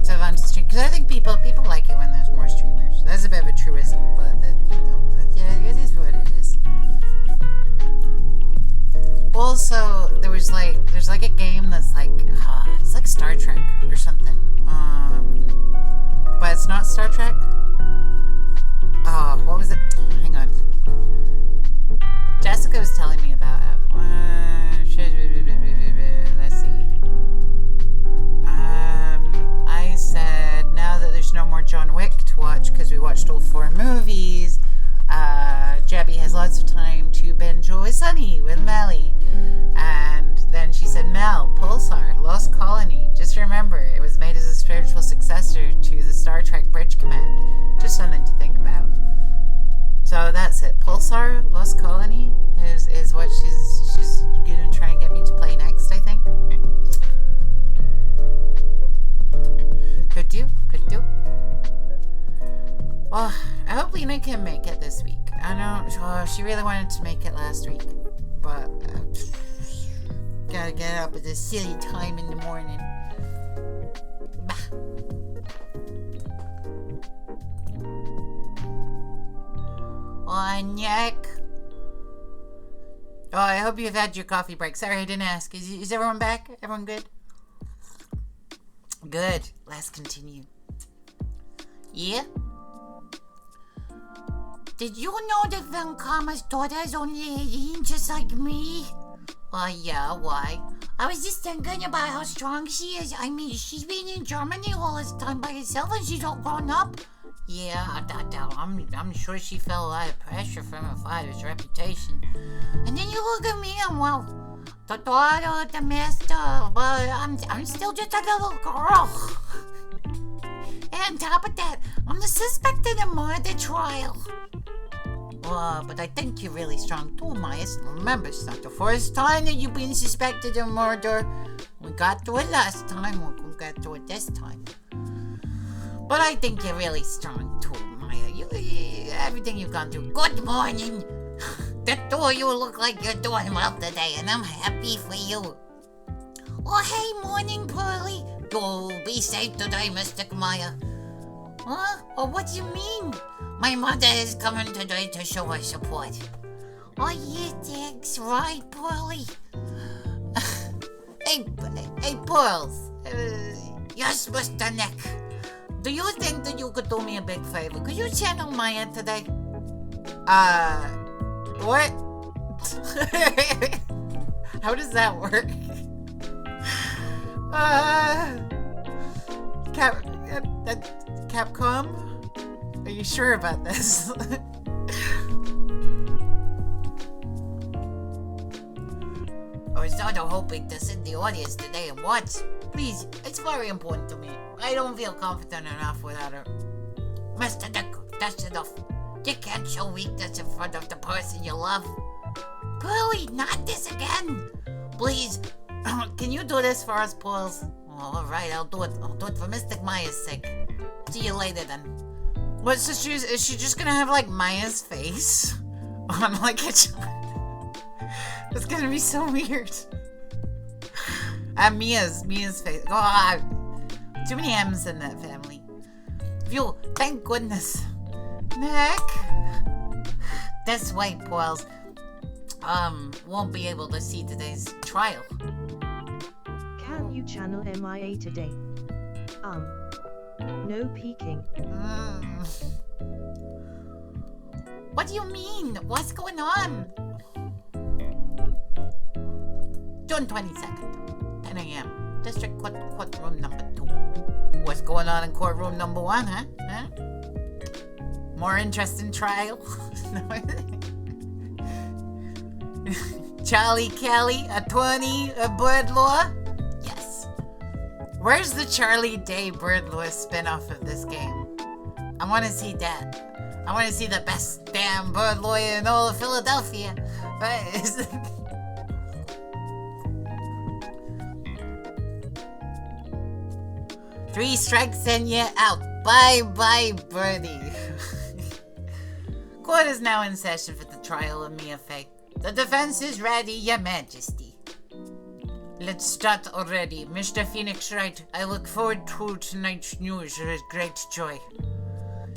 [SPEAKER 2] to have on stream, because I think people like it when there's more streamers. That's a bit of a truism, but yeah, it is what it is. Also, there's like a game that's like it's like Star Trek or something. But it's not Star Trek. Oh, what was it? Hang on. Jessica was telling me about it. Let's see. I said now that there's no more John Wick to watch because we watched all 4 movies. Jabby has lots of time to binge Always Sunny with Melly. And then she said, Mel, Pulsar, Lost Colony. Just remember, it was made as a spiritual successor to the Star Trek Bridge Command. Just something to think about. So that's it. Pulsar, Lost Colony is what she's gonna try and get me to play next, I think. Could do. Well, I hope Lena can make it this week. I know she really wanted to make it last week, but gotta get up at this silly time in the morning. Nick. Oh, I hope you've had your coffee break. Sorry I didn't ask. Is everyone back? Everyone good? Good. Let's continue. Yeah? Did you know that Vankama's daughter is only 18, just like me? Oh, yeah, why? I was just thinking about how strong she is. I mean, she's been in Germany all this time by herself and she's all grown up. Yeah, I'm sure she felt a lot of pressure from her father's reputation. And then you look at me and, well, The daughter, the master, but I'm still just a little girl. And on top of that, I'm the suspect in a murder trial. But I think you're really strong too, Maya. Remember, it's not the first time that you've been suspected of murder. We got through it last time, we'll get through it this time. But I think you're really strong too, Maya. Everything you've gone through. Good morning. The two of you look like you're doing well today, and I'm happy for you. Oh, hey, morning, Pearly. You'll be safe today, Mystic Maya. Huh? Oh, what do you mean? My mother is coming today to show her support. Oh, yeah, thanks, right, Pearly? Hey, Pearls. Yes, Mr. Nick. Do you think that you could do me a big favor? Could you channel Maya today? What? How does that work? Capcom? Are you sure about this? I was sort of hoping to sit in the audience today and watch. Please, it's very important to me. I don't feel confident enough without her. Mr. Dick, that's enough. You can't show weakness in front of the person you love. Pearly, not this again. Please, can you do this for us, Pauls? Oh, alright, I'll do it. I'll do it for Mystic Maya's sake. See you later then. What, so is she just gonna have like Maya's face on like a child? That's gonna be so weird. Mia's face. Go on. Too many M's in that family. Phew, thank goodness. Nick. This way, Pauls. Won't be able to see today's trial.
[SPEAKER 1] Can you channel MIA today? No peeking.
[SPEAKER 2] What do you mean? What's going on? June 22nd, 10 a.m. District courtroom number 2. What's going on in courtroom number 1, huh? More interesting trial? Charlie Kelly, attorney, bird law? Yes. Where's the Charlie Day bird law spin-off of this game? I want to see that. I want to see the best damn bird lawyer in all of Philadelphia. Right? 3 strikes and you're out. Bye-bye, birdie. Court is now in session for the trial of Mia Fey. The defense is ready, Your Majesty. Let's start already. Mr. Phoenix Wright, I look forward to tonight's news with great joy.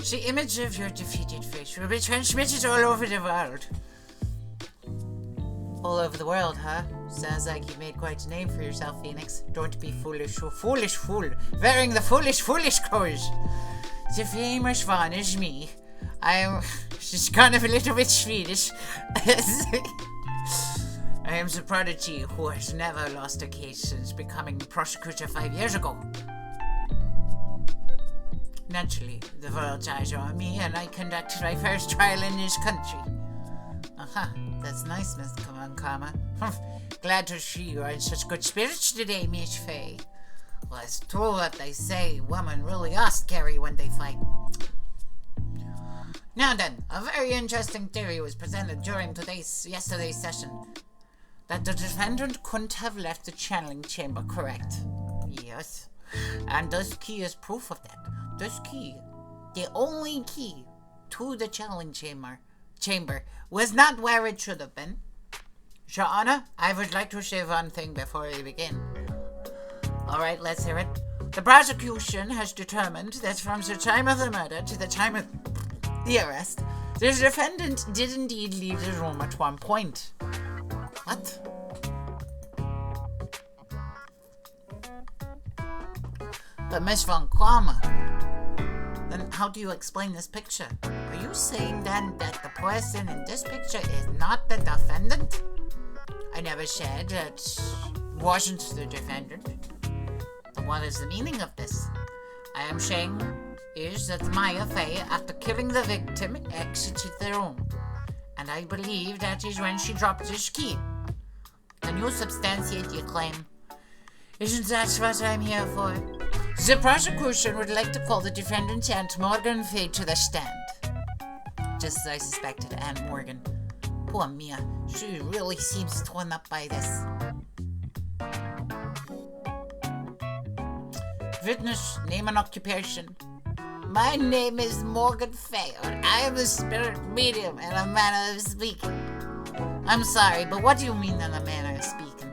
[SPEAKER 2] The image of your defeated face will be transmitted all over the world. All over the world, huh? Sounds like you've made quite a name for yourself, Phoenix. Don't be foolish, you foolish fool. Wearing the foolish clothes. The famous one is me. She's kind of a little bit Swedish. I am the prodigy who has never lost a case since becoming prosecutor 5 years ago. Naturally, the world's eyes are on me, and I conducted my first trial in this country. That's nice, Miss Karma. Glad to see you are in such good spirits today, Miss Fey. Well, it's true what they say. Women really are scary when they fight. Now then, a very interesting theory was presented during yesterday's session. That the defendant couldn't have left the channeling chamber correct. Yes. And this key is proof of that. This key, the only key to the channeling chamber, was not where it should have been. Your Honor, I would like to say one thing before we begin. Alright, let's hear it. The prosecution has determined that from the time of the murder to the time of the arrest, the defendant did indeed leave the room at one point. What? But Miss Von Karma, then how do you explain this picture? Are you saying then that the person in this picture is not the defendant? I never said that wasn't the defendant. Then what is the meaning of this? I am saying is that Maya Fey, after killing the victim, exited the room. And I believe that is when she dropped this key. Can you substantiate your claim? Isn't that what I'm here for? The prosecution would like to call the defendant's Aunt Morgan Fay to the stand. Just as I suspected, Aunt Morgan. Poor Mia. She really seems torn up by this. Witness, name and occupation. My name is Morgan Fay, and I am a spirit medium in a manner of speaking. I'm sorry, but what do you mean in a manner of speaking?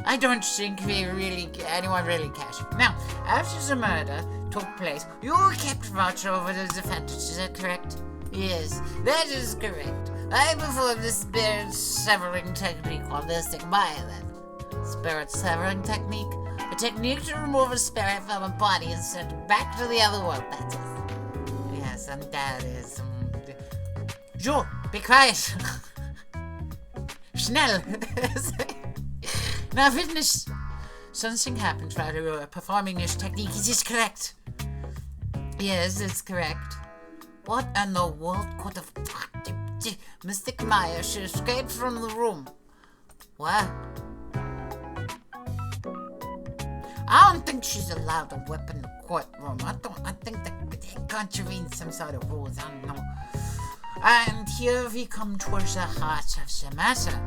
[SPEAKER 2] I don't think anyone really cares. Now, after the murder took place, you kept watch over the defendant, is that correct? Yes, that is correct. I performed the spirit severing technique on Mystic Maya then. Spirit severing technique? A technique to remove a spirit from a body and send it back to the other world, that is. Yes, and that is... Jo, be quiet. Schnell. Now, witness. Something happened while you were performing this technique. Is this correct? Yes, it's correct. What in the world could have... Mystic Maya, she escaped from the room. What? I don't think she's allowed a weapon in the courtroom. I think that contravenes some sort of rules. I don't know. And here we come towards the heart of the matter.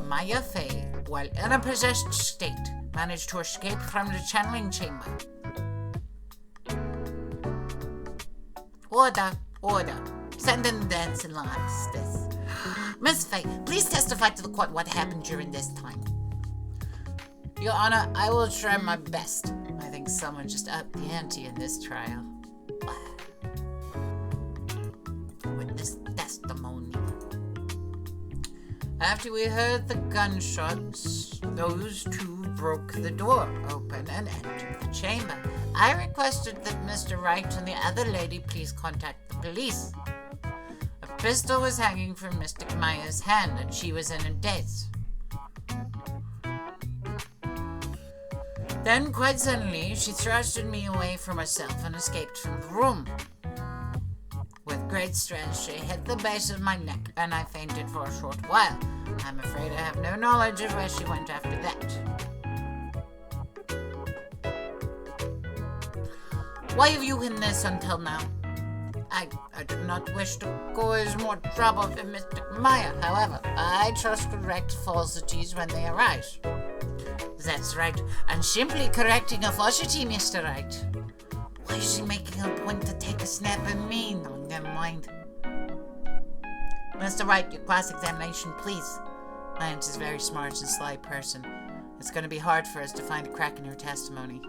[SPEAKER 2] Maya Fay, while in a possessed state, managed to escape from the channeling chamber. Order. Send in the dancing lines. This. Miss Fay, please testify to the court what happened during this time. Your Honor, I will try my best. I think someone just upped the ante in this trial. Witness testimony. After we heard the gunshots, those two broke the door open and entered the chamber. I requested that Mr. Wright and the other lady please contact the police. A pistol was hanging from Mr. Maya's hand and she was in a daze. Then, quite suddenly, she thrusted me away from herself and escaped from the room. With great strength, she hit the base of my neck, and I fainted for a short while. I'm afraid I have no knowledge of where she went after that. Why have you hidden this until now? I do not wish to cause more trouble for Mr. Maya. However, I trust correct falsities when they arise. That's right. And simply correcting a falsity, Mr. Wright. Why is she making a point to take a snap at me? No, never mind. Mr. Wright, your cross-examination, please. My aunt is a very smart and sly person. It's going to be hard for us to find a crack in her testimony.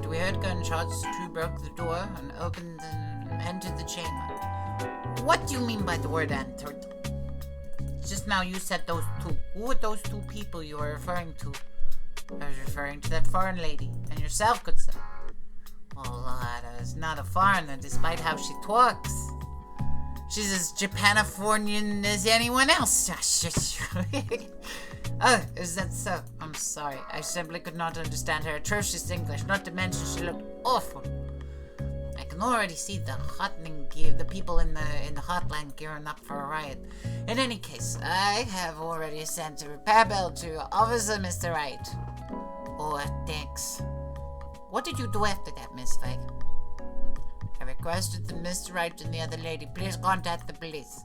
[SPEAKER 2] We heard gunshots. Two broke the door and opened and entered the chamber. What do you mean by the word entered? Just now you said those two. Who were those two people you were referring to? I was referring to that foreign lady and yourself, good sir. Oh, Lada is not a foreigner despite how she talks. She's as Japanifornian as anyone else. Oh, is that so? I'm sorry. I simply could not understand her atrocious English, not to mention she looked awful. I can already see the people in the hotline gearing up for a riot. In any case, I have already sent a repair bill to Officer Mr. Wright. Oh, thanks. What did you do after that, Miss Fay? I requested that Mr. Wright and the other lady please contact the police.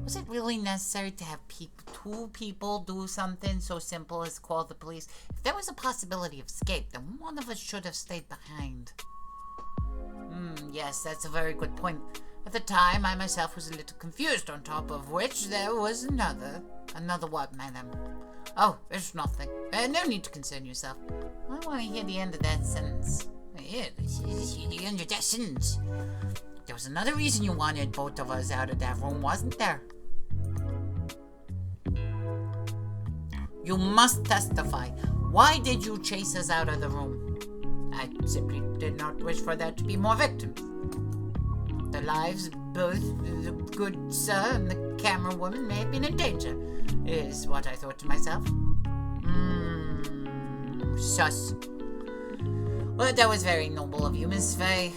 [SPEAKER 2] Was it really necessary to have two people do something so simple as call the police? If there was a possibility of escape, then one of us should have stayed behind. Yes, that's a very good point. At the time, I myself was a little confused, on top of which there was another. Another what, madam? Oh, there's nothing. No need to concern yourself. I want to hear the end of that sentence. Yeah, the end of that sentence. There was another reason you wanted both of us out of that room, wasn't there? You must testify. Why did you chase us out of the room? I simply did not wish for there to be more victims. The lives of both the good sir and the camera woman may have been in danger, is what I thought to myself. Sus. Well, that was very noble of you, Miss Faye.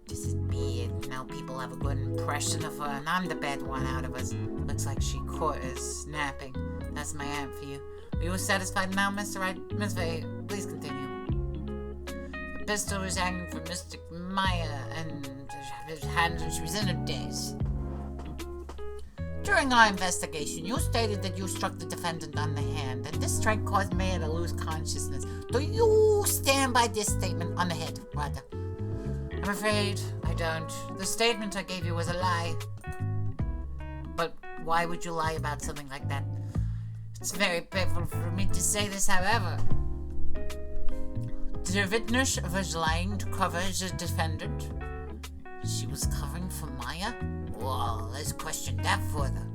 [SPEAKER 2] This is bad. Now people have a good impression of her, and I'm the bad one out of us. Looks like she caught us napping. That's my aunt for you. Are you satisfied now, Mr. Wright? Miss Faye, please continue. The pistol was hanging from Mr. Maya, and his hands, she was in a daze. During our investigation, you stated that you struck the defendant on the hand, and this strike caused Maya to lose consciousness. Do you stand by this statement on the head, rather? I'm afraid I don't. The statement I gave you was a lie. But why would you lie about something like that? It's very painful for me to say this, however. The witness was lying to cover the defendant. She was covering for Maya? Well, let's question that further.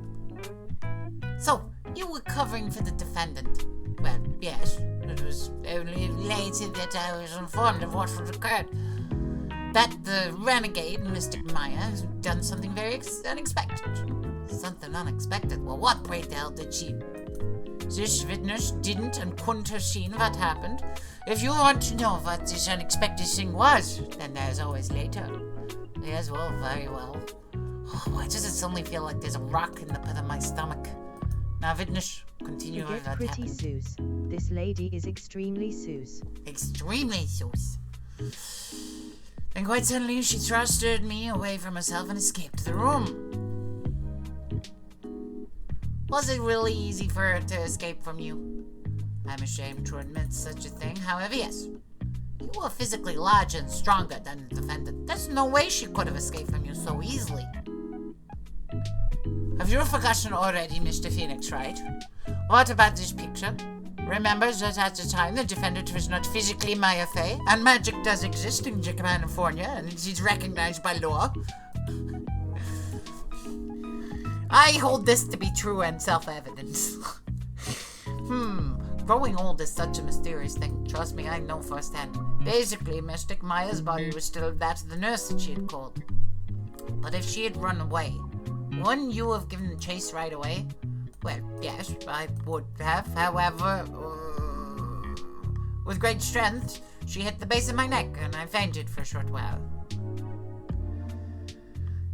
[SPEAKER 2] So, you were covering for the defendant? Well, yes. It was only later that I was informed of what had occurred. That the renegade, Mystic Maya, has done something very unexpected. Something unexpected? Well, what, pray tell, did she? This witness didn't and couldn't have seen what happened. If you want to know what this unexpected thing was, then there's always later. Yes, well, very well. Oh, why does it suddenly feel like there's a rock in the pit of my stomach? Now, witness, continue
[SPEAKER 1] You
[SPEAKER 2] with
[SPEAKER 1] get
[SPEAKER 2] what
[SPEAKER 1] pretty
[SPEAKER 2] happened.
[SPEAKER 1] Suze. This lady is extremely Suze.
[SPEAKER 2] Extremely Suze. And quite suddenly, she thrusted me away from herself and escaped the room. Was it really easy for her to escape from you? I'm ashamed to admit such a thing. However, yes. You were physically larger and stronger than the defendant. There's no way she could have escaped from you so easily. Have you forgotten already, Mr. Phoenix Wright? What about this picture? Remember that at the time the defendant was not physically Maya Fey, and magic does exist in California, and it is recognized by law. I hold this to be true and self-evident. Growing old is such a mysterious thing. Trust me, I know firsthand. Basically, Mystic Maya's body was still that of the nurse that she had called. But if she had run away, wouldn't you have given chase right away? Well, yes, I would have. However, with great strength, she hit the base of my neck, and I fainted for a short while.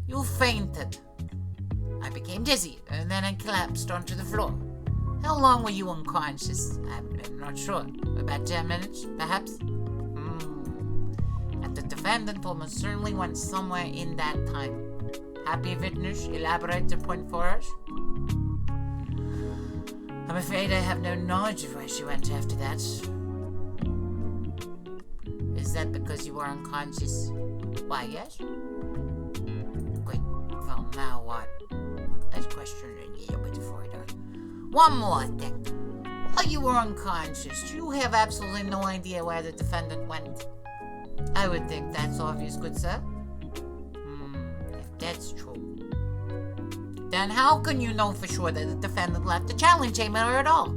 [SPEAKER 2] You fainted. I became dizzy, and then I collapsed onto the floor. How long were you unconscious? I'm not sure. About 10 minutes, perhaps? And the defendant almost certainly went somewhere in that time. Happy witness, elaborate the point for us? I'm afraid I have no knowledge of where she went after that. Is that because you were unconscious? Why, yes? Great. Well, now what? Let's question it a little bit further. One more thing. While you were unconscious, you have absolutely no idea where the defendant went. I would think that's obvious, good sir. If that's true, then how can you know for sure that the defendant left the challenge chamber at all?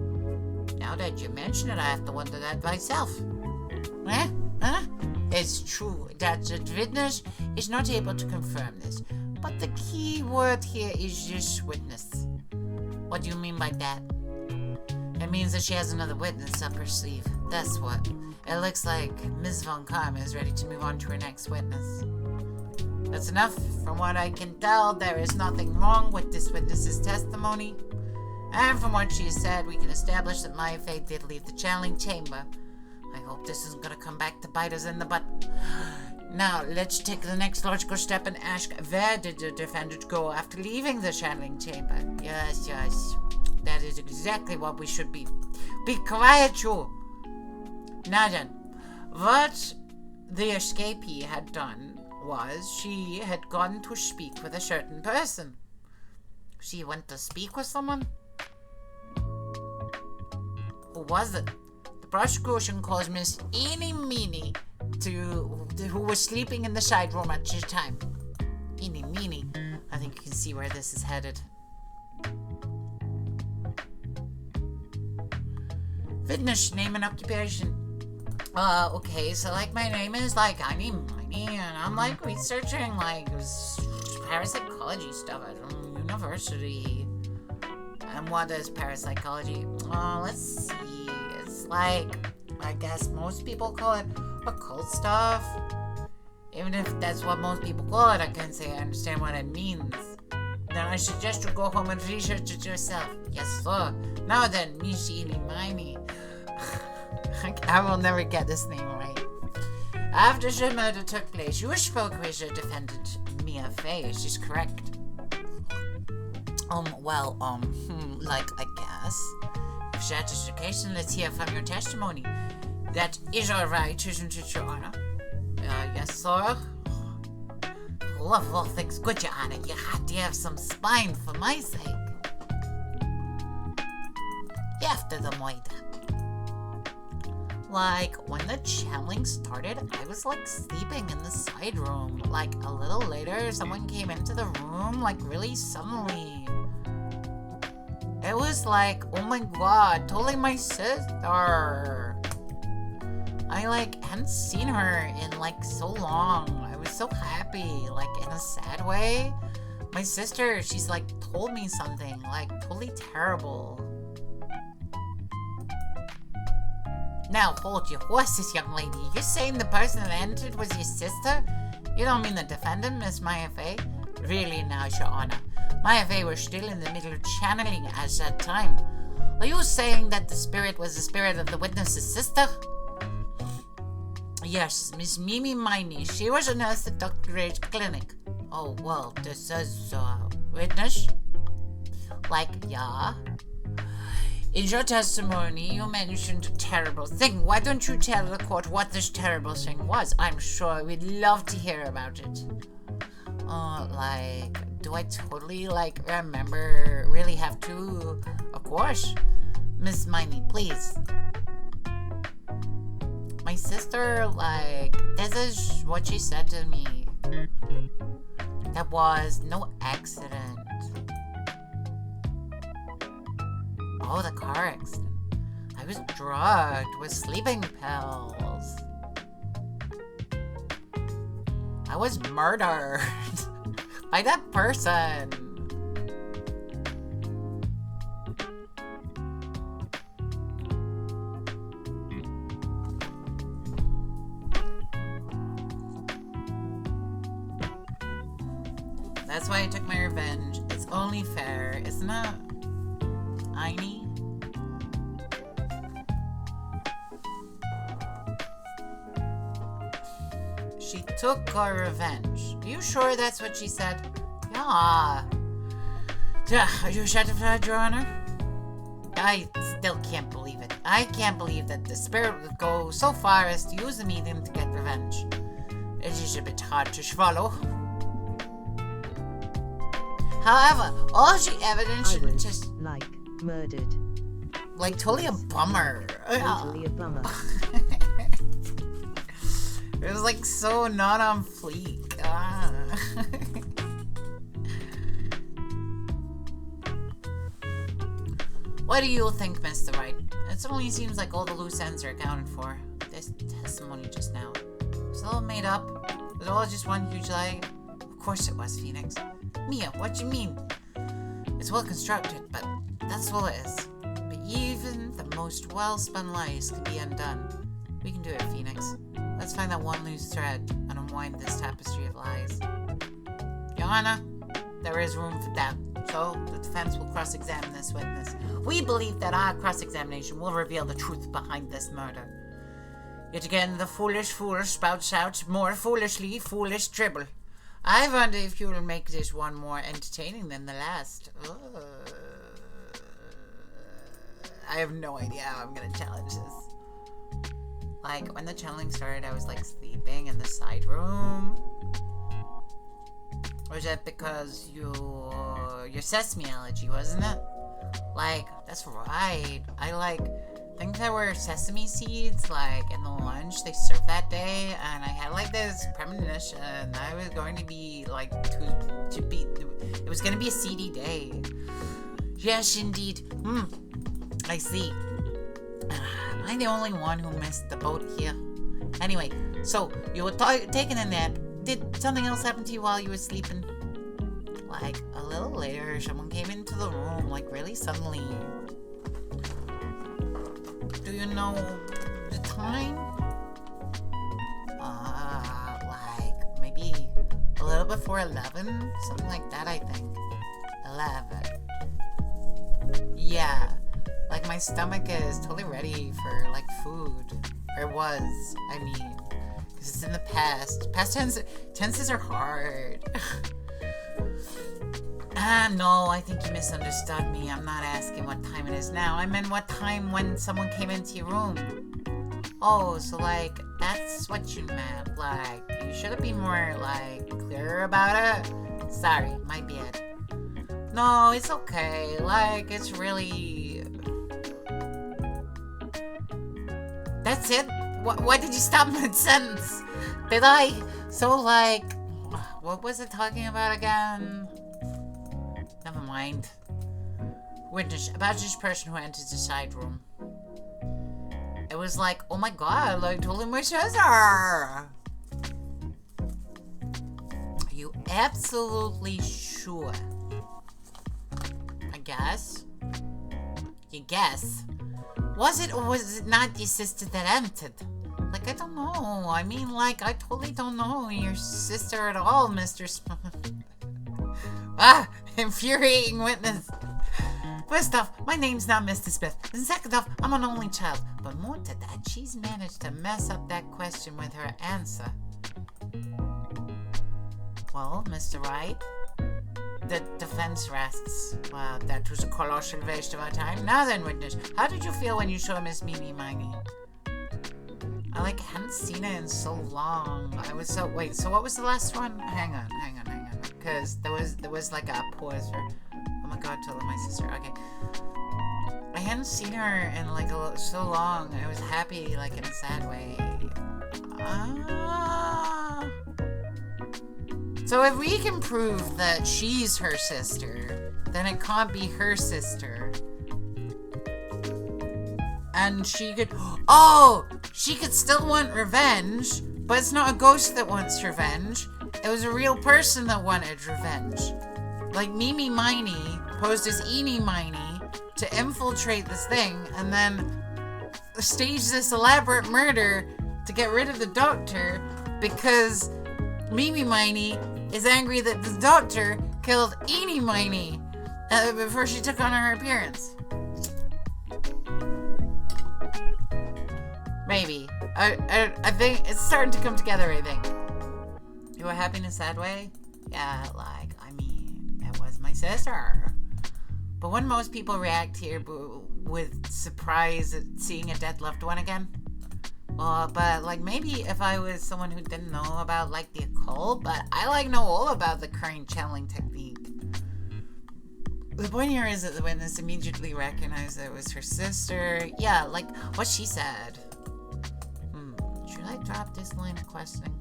[SPEAKER 2] Now that you mention it, I have to wonder that myself. Huh? It's true that the witness is not able to confirm this, but the key word here is this witness. What do you mean by that? It means that she has another witness up her sleeve. That's what. It looks like Ms. Von Karma is ready to move on to her next witness. That's enough. From what I can tell, there is nothing wrong with this witness's testimony. And from what she has said, we can establish that Maya Fey did leave the channeling chamber. I hope this isn't going to come back to bite us in the butt. Now, let's take the next logical step and ask, where did the defendant go after leaving the channeling chamber? Yes. That is exactly what we should be. Be quiet, you! Now then, what the escapee had done was she had gone to speak with a certain person. She went to speak with someone? Who was it? The prosecution calls Miss Eeny Meeny who was sleeping in the side room at the time. Eeny Meeny. I think you can see where this is headed. Witness, name and occupation. Okay, so like my name is like Eeny Meeny, and I'm like researching like parapsychology stuff at university. And what is parapsychology? Let's see. It's like, I guess most people call it occult stuff. Even if that's what most people call it, I can't say I understand what it means. Then I suggest you go home and research it yourself. Yes, sir. Now then, Mishini Mini. I will never get this name right. After the murder took place, you spoke with your defendant, Mia Fey. She's correct. Like, I guess. If that is the case, then let's hear from your testimony. That is alright, isn't it, Your Honor? Yes, sir. Love all things good, Your Honor. You have to have some spine for my sake. After the murder. Like, when the channeling started, I was, like, sleeping in the side room. Like, a little later, someone came into the room, like, really suddenly. It was like, oh my god, totally my sister. I, like, hadn't seen her in, like, so long. I was so happy, like, in a sad way. My sister, she's, like, told me something, like, totally terrible. Now, hold your horses, young lady. You're saying the person that entered was your sister? You don't mean the defendant, Miss Maya Fey? Really now, Your Honor. Maya Fey was still in the middle of channeling at that time. Are you saying that the spirit was the spirit of the witness's sister? Yes, Miss Mimi Miney. She was a nurse at Dr. Gray's clinic. Oh, well, this is, witness? Like, yeah? In your testimony, you mentioned a terrible thing. Why don't you tell the court what this terrible thing was? I'm sure we'd love to hear about it. Do I totally, remember? Really have to? Of course. Miss Miney, please. My sister, this is what she said to me. There was no accident. Oh, the car accident. I was drugged with sleeping pills. I was murdered by that person. That's why I took my revenge. It's only fair, isn't it? Aini? She took her revenge. Are you sure that's what she said? Yeah. Are you satisfied, Your Honor? I still can't believe it. I can't believe that the spirit would go so far as to use the medium to get revenge. It is a bit hard to swallow. However, all the evidence
[SPEAKER 1] I was,
[SPEAKER 2] just
[SPEAKER 1] murdered.
[SPEAKER 2] Like, totally a bummer.
[SPEAKER 1] Totally a bummer.
[SPEAKER 2] It was like so not on fleek. What do you think, Mr. Wright? It only seems like all the loose ends are accounted for. This testimony just now. Was it all made up? Was it all just one huge lie? Of course it was, Phoenix. Mia, what you mean? It's well constructed, but that's all it is. But even the most well-spun lies can be undone. We can do it, Phoenix. Let's find that one loose thread and unwind this tapestry of lies. Your Honor, there is room for doubt, so the defense will cross-examine this witness. We believe that our cross-examination will reveal the truth behind this murder. Yet again, the foolish fool spouts out more foolishly foolish dribble. I wonder if you will make this one more entertaining than the last. I have no idea how I'm gonna challenge this. Like, when the channeling started, I was, sleeping in the side room. Or is that because your sesame allergy, wasn't it? That's right. I, think there were sesame seeds, in the lunch they served that day, and I had, this premonition. I was going to be, it was going to be a seedy day. Yes, indeed. I see. Am I the only one who missed the boat here? Anyway, so, you were taking a nap. Did something else happen to you while you were sleeping? A little later, someone came into the room, really suddenly. Do you know the time? out before 11? Something like that, I think. 11. Yeah. Like, my stomach is totally ready for, like, food. Or was, I mean. Because it's in the past. Past tenses are hard. No, I think you misunderstood me. I'm not asking what time it is now. I meant what time when someone came into your room. Oh, so, like, that's what you meant. Like, you should have been more, like, clearer about it. Sorry, my bad. No, it's okay. Like, it's really... That's it? Why did you stop mid-sentence? Did I? So, like... What was it talking about again? Never mind. Witness about this person who entered the side room. It was like, oh my god, like, totally my sister! Are you absolutely sure? I guess. You guess. Was it or was it not your sister that entered? Like, I don't know. I mean, like, I totally don't know your sister at all, Mr. Ah! Infuriating witness. First off, my name's not Mr. Smith. And second off, I'm an only child. But more to that, she's managed to mess up that question with her answer. Well, Mr. Wright, the defense rests. Well, that was a colossal waste of our time. Now then, witness, how did you feel when you saw Miss Mimi Miney? I, like, hadn't seen it in so long. I was so... Wait, so what was the last one? Hang on. Because there was like a pause for... Oh my god, totally my sister. Okay. I hadn't seen her in like so long. I was happy, like, in a sad way. So if we can prove that she's her sister, then it can't be her sister. And she could... Oh! She could still want revenge, but it's not a ghost that wants revenge. It was a real person that wanted revenge. Like, Mimi Miney posed as Eenie Miney to infiltrate this thing and then stage this elaborate murder to get rid of the doctor because Mimi Miney is angry that the doctor killed Eenie Miney before she took on her appearance. Maybe. I think it's starting to come together, I think. You were happy in a sad way? Yeah, like, I mean, it was my sister. But wouldn't most people react here with surprise at seeing a dead loved one again? Well, but, like, maybe if I was someone who didn't know about, like, the occult, but I, like, know all about the crane channeling technique. The point here is that the witness immediately recognized that it was her sister. Yeah, like, what she said. Should I drop this line of questioning?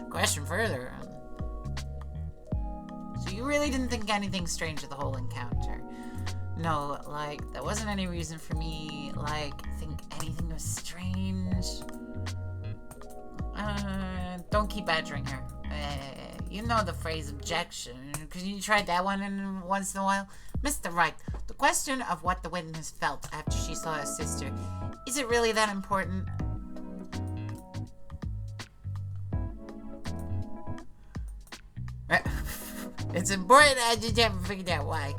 [SPEAKER 2] Question further. So you really didn't think anything strange of the whole encounter? No, like, there wasn't any reason for me, like, think anything was strange. Don't keep badgering her. You know the phrase objection. Because you tried that one in once in a while. Mr. Wright, the question of what the witness felt after she saw her sister, is it really that important? It's important, I just haven't figured out why.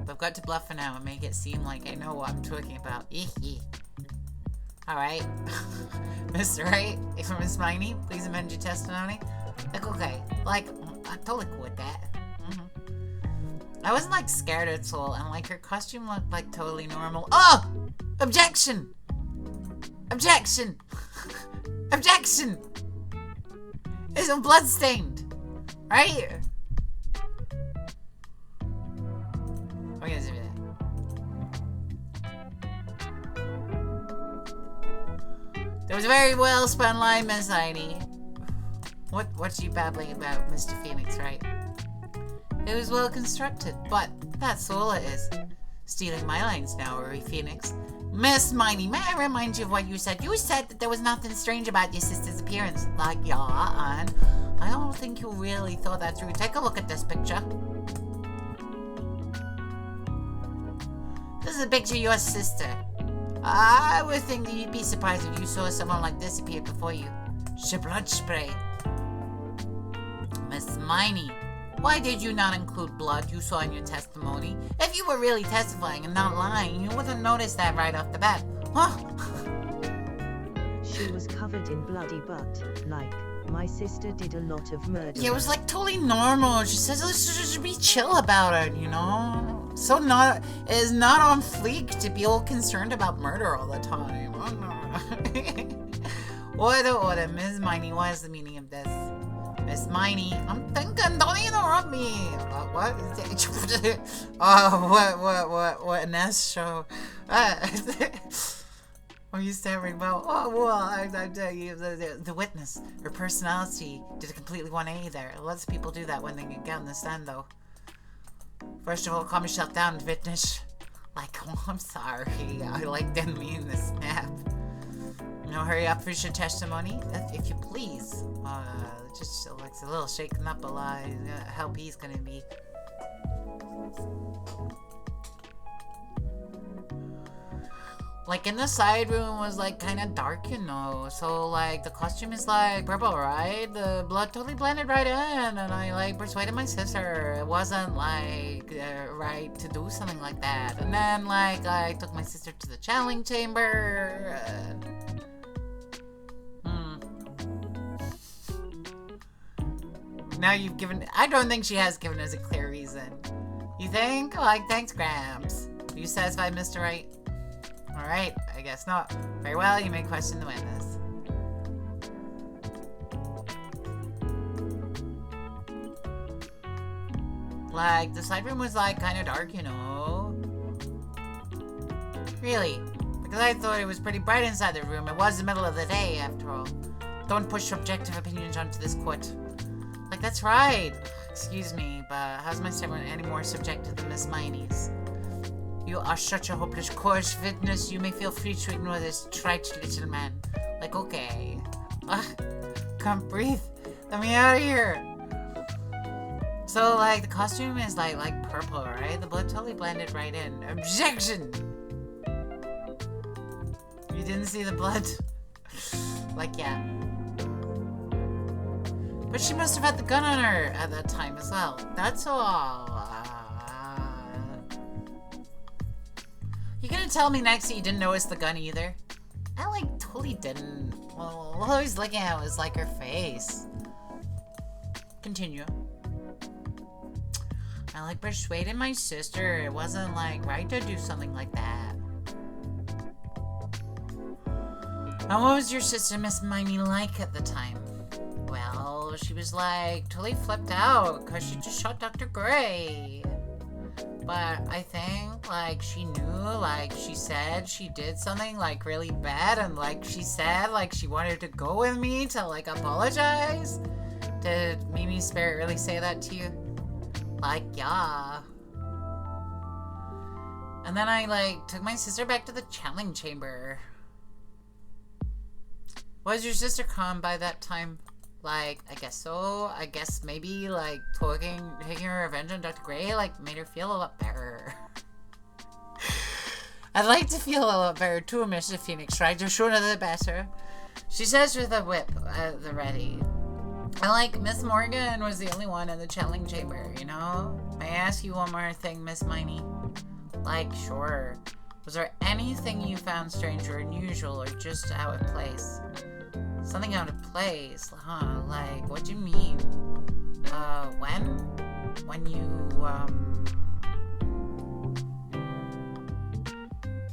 [SPEAKER 2] But I've got to bluff for now and make it seem like I know what I'm talking about. Alright. Mr. Wright, if you're Miss Miney, please amend your testimony. Like, okay. Like, I'm totally cool with that. I wasn't, like, scared at all, and, like, her costume looked, like, totally normal. Oh! Objection! Objection! Objection! It's bloodstained. Right? We're gonna do that. There was a very well spun line, Miss Heidi. What's you babbling about, Mr. Phoenix, right? It was well constructed, but that's all it is. Stealing my lines now, Rory Phoenix. Miss Miney, may I remind you of what you said? You said that there was nothing strange about your sister's appearance. Like, yeah, and I don't think you really thought that through. Take a look at this picture. This is a picture of your sister. I would think that you'd be surprised if you saw someone like this appear before you. Blood spray. Miss Miney, why did you not include blood you saw in your testimony? If you were really testifying and not lying, you wouldn't notice that right off the bat. Huh?
[SPEAKER 1] She was covered in bloody butt, like, my sister did a lot of murder.
[SPEAKER 2] Yeah, it was like totally normal. She says, let's just be chill about it, you know? So it is not on fleek to be all concerned about murder all the time. What, Miss Miney, what is the meaning of this? Miss Miney, I'm thinking, don't interrupt me. What? Oh, what an S show. What are you stammering about? Oh, well, the witness, her personality did a completely 180 there. Lots of people do that when they get on the stand, though. First of all, calm yourself down, witness. Like, oh, I'm sorry. I, didn't mean to snap. No, hurry up for your testimony, if you please. Just looks a little shaken up a lot. How he's gonna be. Like, in the side room was, like, kind of dark, you know. So, like, the costume is, like, purple, right? The blood totally blended right in. And I, like, persuaded my sister. It wasn't, like, right to do something like that. And then, like, I took my sister to the channeling chamber. Now you've given... I don't think she has given us a clear reason. You think? Like, thanks, Gramps. Are you satisfied, Mr. Wright? Alright, I guess not. Very well, you may question the witness. Like, the side room was, like, kind of dark, you know? Really? Because I thought it was pretty bright inside the room. It was the middle of the day, after all. Don't push subjective opinions onto this court. Like, that's right. Excuse me, but how's my statement any more subjective than Miss Miney's? You are such a hopeless course witness. You may feel free to ignore this trite little man. Like, okay. Can't breathe. Let me out of here. So, like, the costume is, like purple, right? The blood totally blended right in. Objection! You didn't see the blood? Like, yeah. But she must have had the gun on her at that time as well. That's all. You gonna tell me next that you didn't notice the gun either? I, like, totally didn't. Well, all I was looking at was, like, her face. Continue. I, like, persuaded my sister. It wasn't, like, right to do something like that. And what was your sister, Miss Miney, like at the time? Well, she was, like, totally flipped out because she just shot Dr. Gray. But I think, like, she knew, like, she said she did something, like, really bad. And, like, she said, like, she wanted to go with me to, like, apologize. Did Mimi Spirit really say that to you? Like, yeah. And then I, like, took my sister back to the channeling chamber. Was your sister calm by that time? Like, I guess so. I guess maybe, like, taking her revenge on Dr. Gray, like, made her feel a lot better. I'd like to feel a lot better too, Mr. Phoenix, right? The sooner the better. She says with a whip at the ready. And, like, Miss Morgan was the only one in the channeling chamber, you know? May I ask you one more thing, Miss Miney? Like, sure. Was there anything you found strange or unusual or just out of place? Something out of place, huh? Like, what do you mean? When you,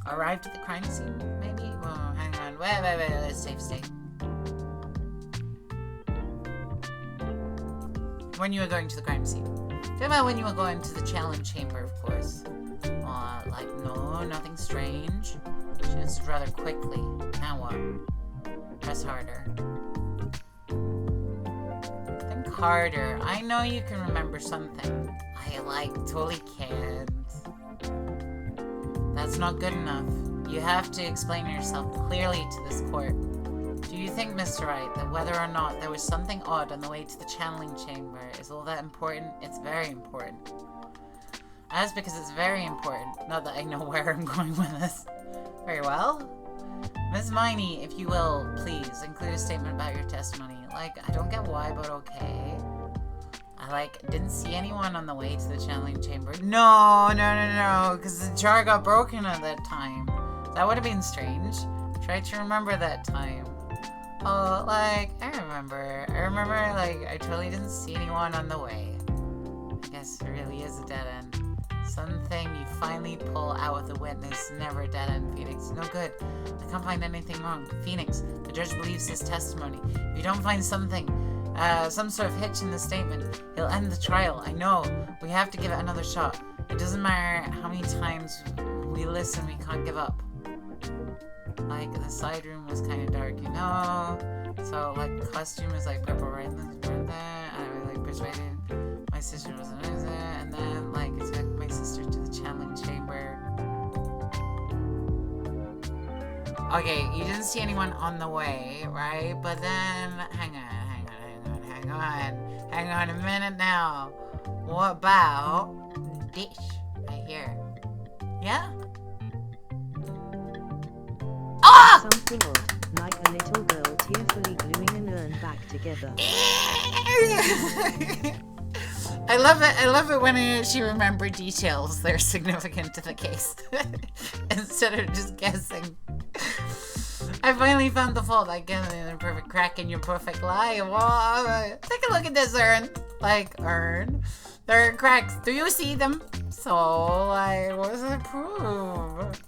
[SPEAKER 2] arrived at the crime scene, maybe? Well, hang on. Wait, let's stay. When you were going to the crime scene. Talk about when you were going to the challenge chamber, of course. Like, no, nothing strange. Just rather quickly. Now what? Press harder. Think harder. I know you can remember something. I, like, totally can't. That's not good enough. You have to explain yourself clearly to this court. Do you think, Mr. Wright, that whether or not there was something odd on the way to the channeling chamber is all that important? It's very important. That's because it's very important. Not that I know where I'm going with this. Very well. Ms. Miney, if you will, please include a statement about your testimony. Like, I don't get why, but okay. like, didn't see anyone on the way to the channeling chamber. No, because the jar got broken at that time. That would have been strange. Try to remember that time. Oh, like, I remember, like, I totally didn't see anyone on the way. I guess it really is a dead end. Something you finally pull out with a witness, never a dead end, Phoenix. No good. I can't find anything wrong. Phoenix, the judge believes his testimony. If you don't find something, some sort of hitch in the statement, he'll end the trial. I know. We have to give it another shot. It doesn't matter how many times we listen, we can't give up. Like, the side room was kind of dark, you know? So, like, the costume was, like, purple right there, and I was, like, persuaded my sister wasn't in it, and then, like, I took my sister to the channeling chamber. Okay, you didn't see anyone on the way, right? But then, hang on a minute now. What about dish right here? Yeah? Ah!
[SPEAKER 1] Something odd, like a little girl tearfully gluing an urn back together.
[SPEAKER 2] I love it when she remembered details that are significant to the case. Instead of just guessing. I finally found the fault. I get a perfect crack in your perfect lie. Whoa, take a look at this urn. Like, urn. There are cracks. Do you see them? So, like, what does it prove?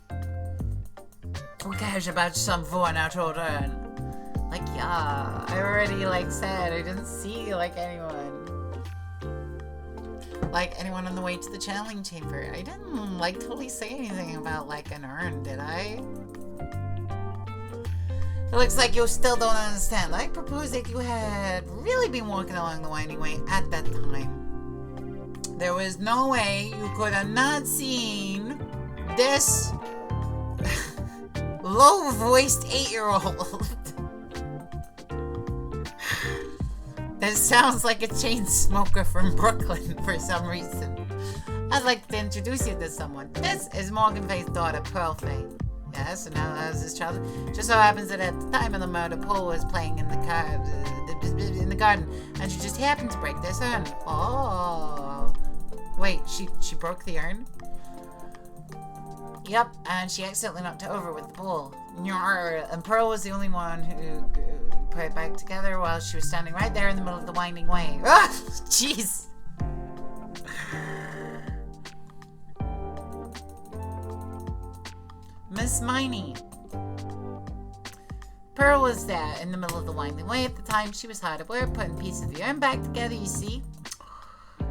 [SPEAKER 2] Who cares about some worn-out old urn? Like, yeah, I already, like, said I didn't see, like, anyone. Like, anyone on the way to the channeling chamber. I didn't, like, totally say anything about, like, an urn, did I? It looks like you still don't understand. I propose that you had really been walking along the winding way at that time. There was no way you could have not seen this low-voiced 8-year-old. That sounds like a chain smoker from Brooklyn for some reason. I'd like to introduce you to someone. This is Morgan Fay's daughter, Pearl Fay. Yes, and now as his child. Just so happens that at the time of the murder, Paul was playing in the garden, and she just happened to break this urn. Oh, wait, she broke the urn? Yep, and she accidentally knocked it over with the bowl. And Pearl was the only one who put it back together while she was standing right there in the middle of the winding way. Ah, jeez. Miss Miney. Pearl was there in the middle of the winding way at the time. She was hard at work putting pieces of the urn back together, you see.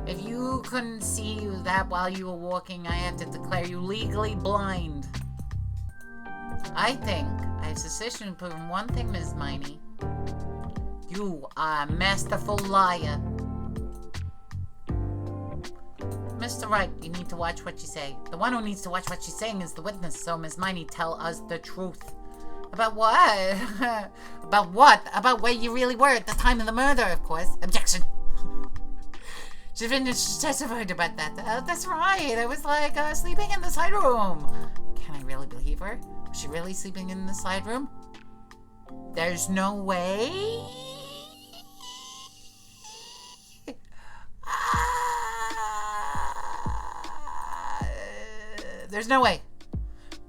[SPEAKER 2] If you couldn't see that while you were walking, I have to declare you legally blind. I think I have suspicion of proving one thing, Miss Miney. You are a masterful liar. Mr. Wright, you need to watch what you say. The one who needs to watch what she's saying is the witness, so Miss Miney, tell us the truth. About what? About what? About where you really were at the time of the murder, of course. Objection! She testified about that. That's right. I was like sleeping in the side room. Can I really believe her? Was she really sleeping in the side room? There's no way. There's no way.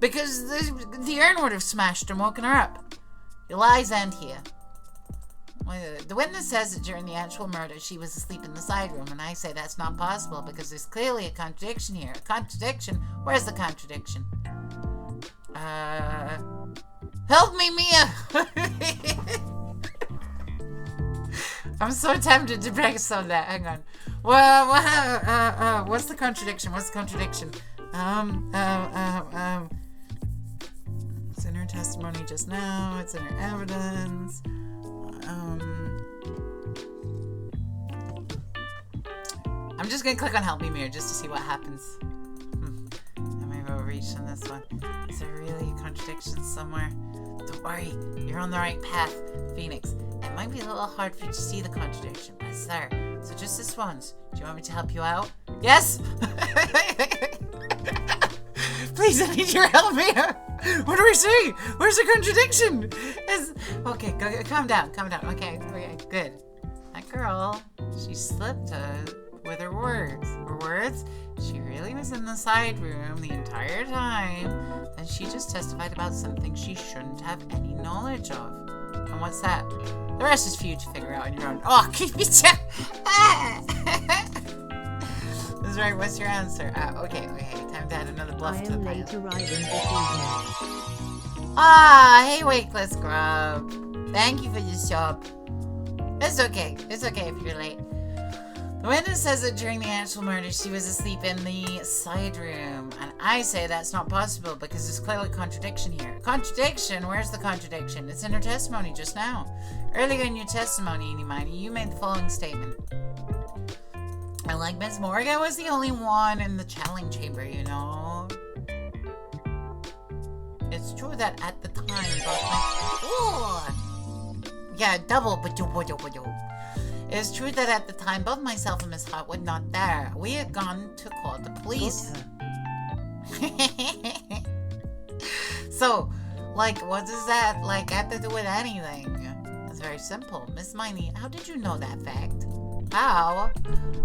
[SPEAKER 2] Because the urn would have smashed and woken her up. Your lies end here. The witness says that during the actual murder, she was asleep in the side room, and I say that's not possible because there's clearly a contradiction here. A contradiction? Where's the contradiction? Help me, Mia! I'm so tempted to break some of that. Hang on. Well, what's the contradiction? What's the contradiction? It's in her testimony just now. It's in her evidence. I'm just gonna click on Help Me Mirror just to see what happens. I may have overreached on this one. Is there really a contradiction somewhere? Don't worry, you're on the right path, Phoenix. It might be a little hard for you to see the contradiction, but it's there. So just this once. Do you want me to help you out? Yes? Please, I need your help here. What do we see? Where's the contradiction? Okay, calm down. Okay, good. That girl, she slipped with her words. Her words? She really was in the side room the entire time, and she just testified about something she shouldn't have any knowledge of. And what's that? The rest is for you to figure out on your own. Oh, keep me down! That's right, what's your answer? Okay, time to add another bluff
[SPEAKER 1] I
[SPEAKER 2] to the
[SPEAKER 1] am
[SPEAKER 2] pile.
[SPEAKER 1] late arriving this evening.
[SPEAKER 2] Hey, Wakeless Grub. Thank you for your sub. It's okay if you're late. The witness says that during the actual murder, she was asleep in the side room. And I say that's not possible because there's clearly a contradiction here. Contradiction? Where's the contradiction? It's in her testimony just now. Earlier in your testimony, Eenie Miney, you made the following statement. I like Miss Morgan was the only one in the channeling chamber, you know. It's true that at the time, It's true that at the time, both myself and Miss Hart were not there. We had gone to call the police. So, like, what does that, like, have to do with anything? It's very simple. Miss Miney, how did you know that fact? How?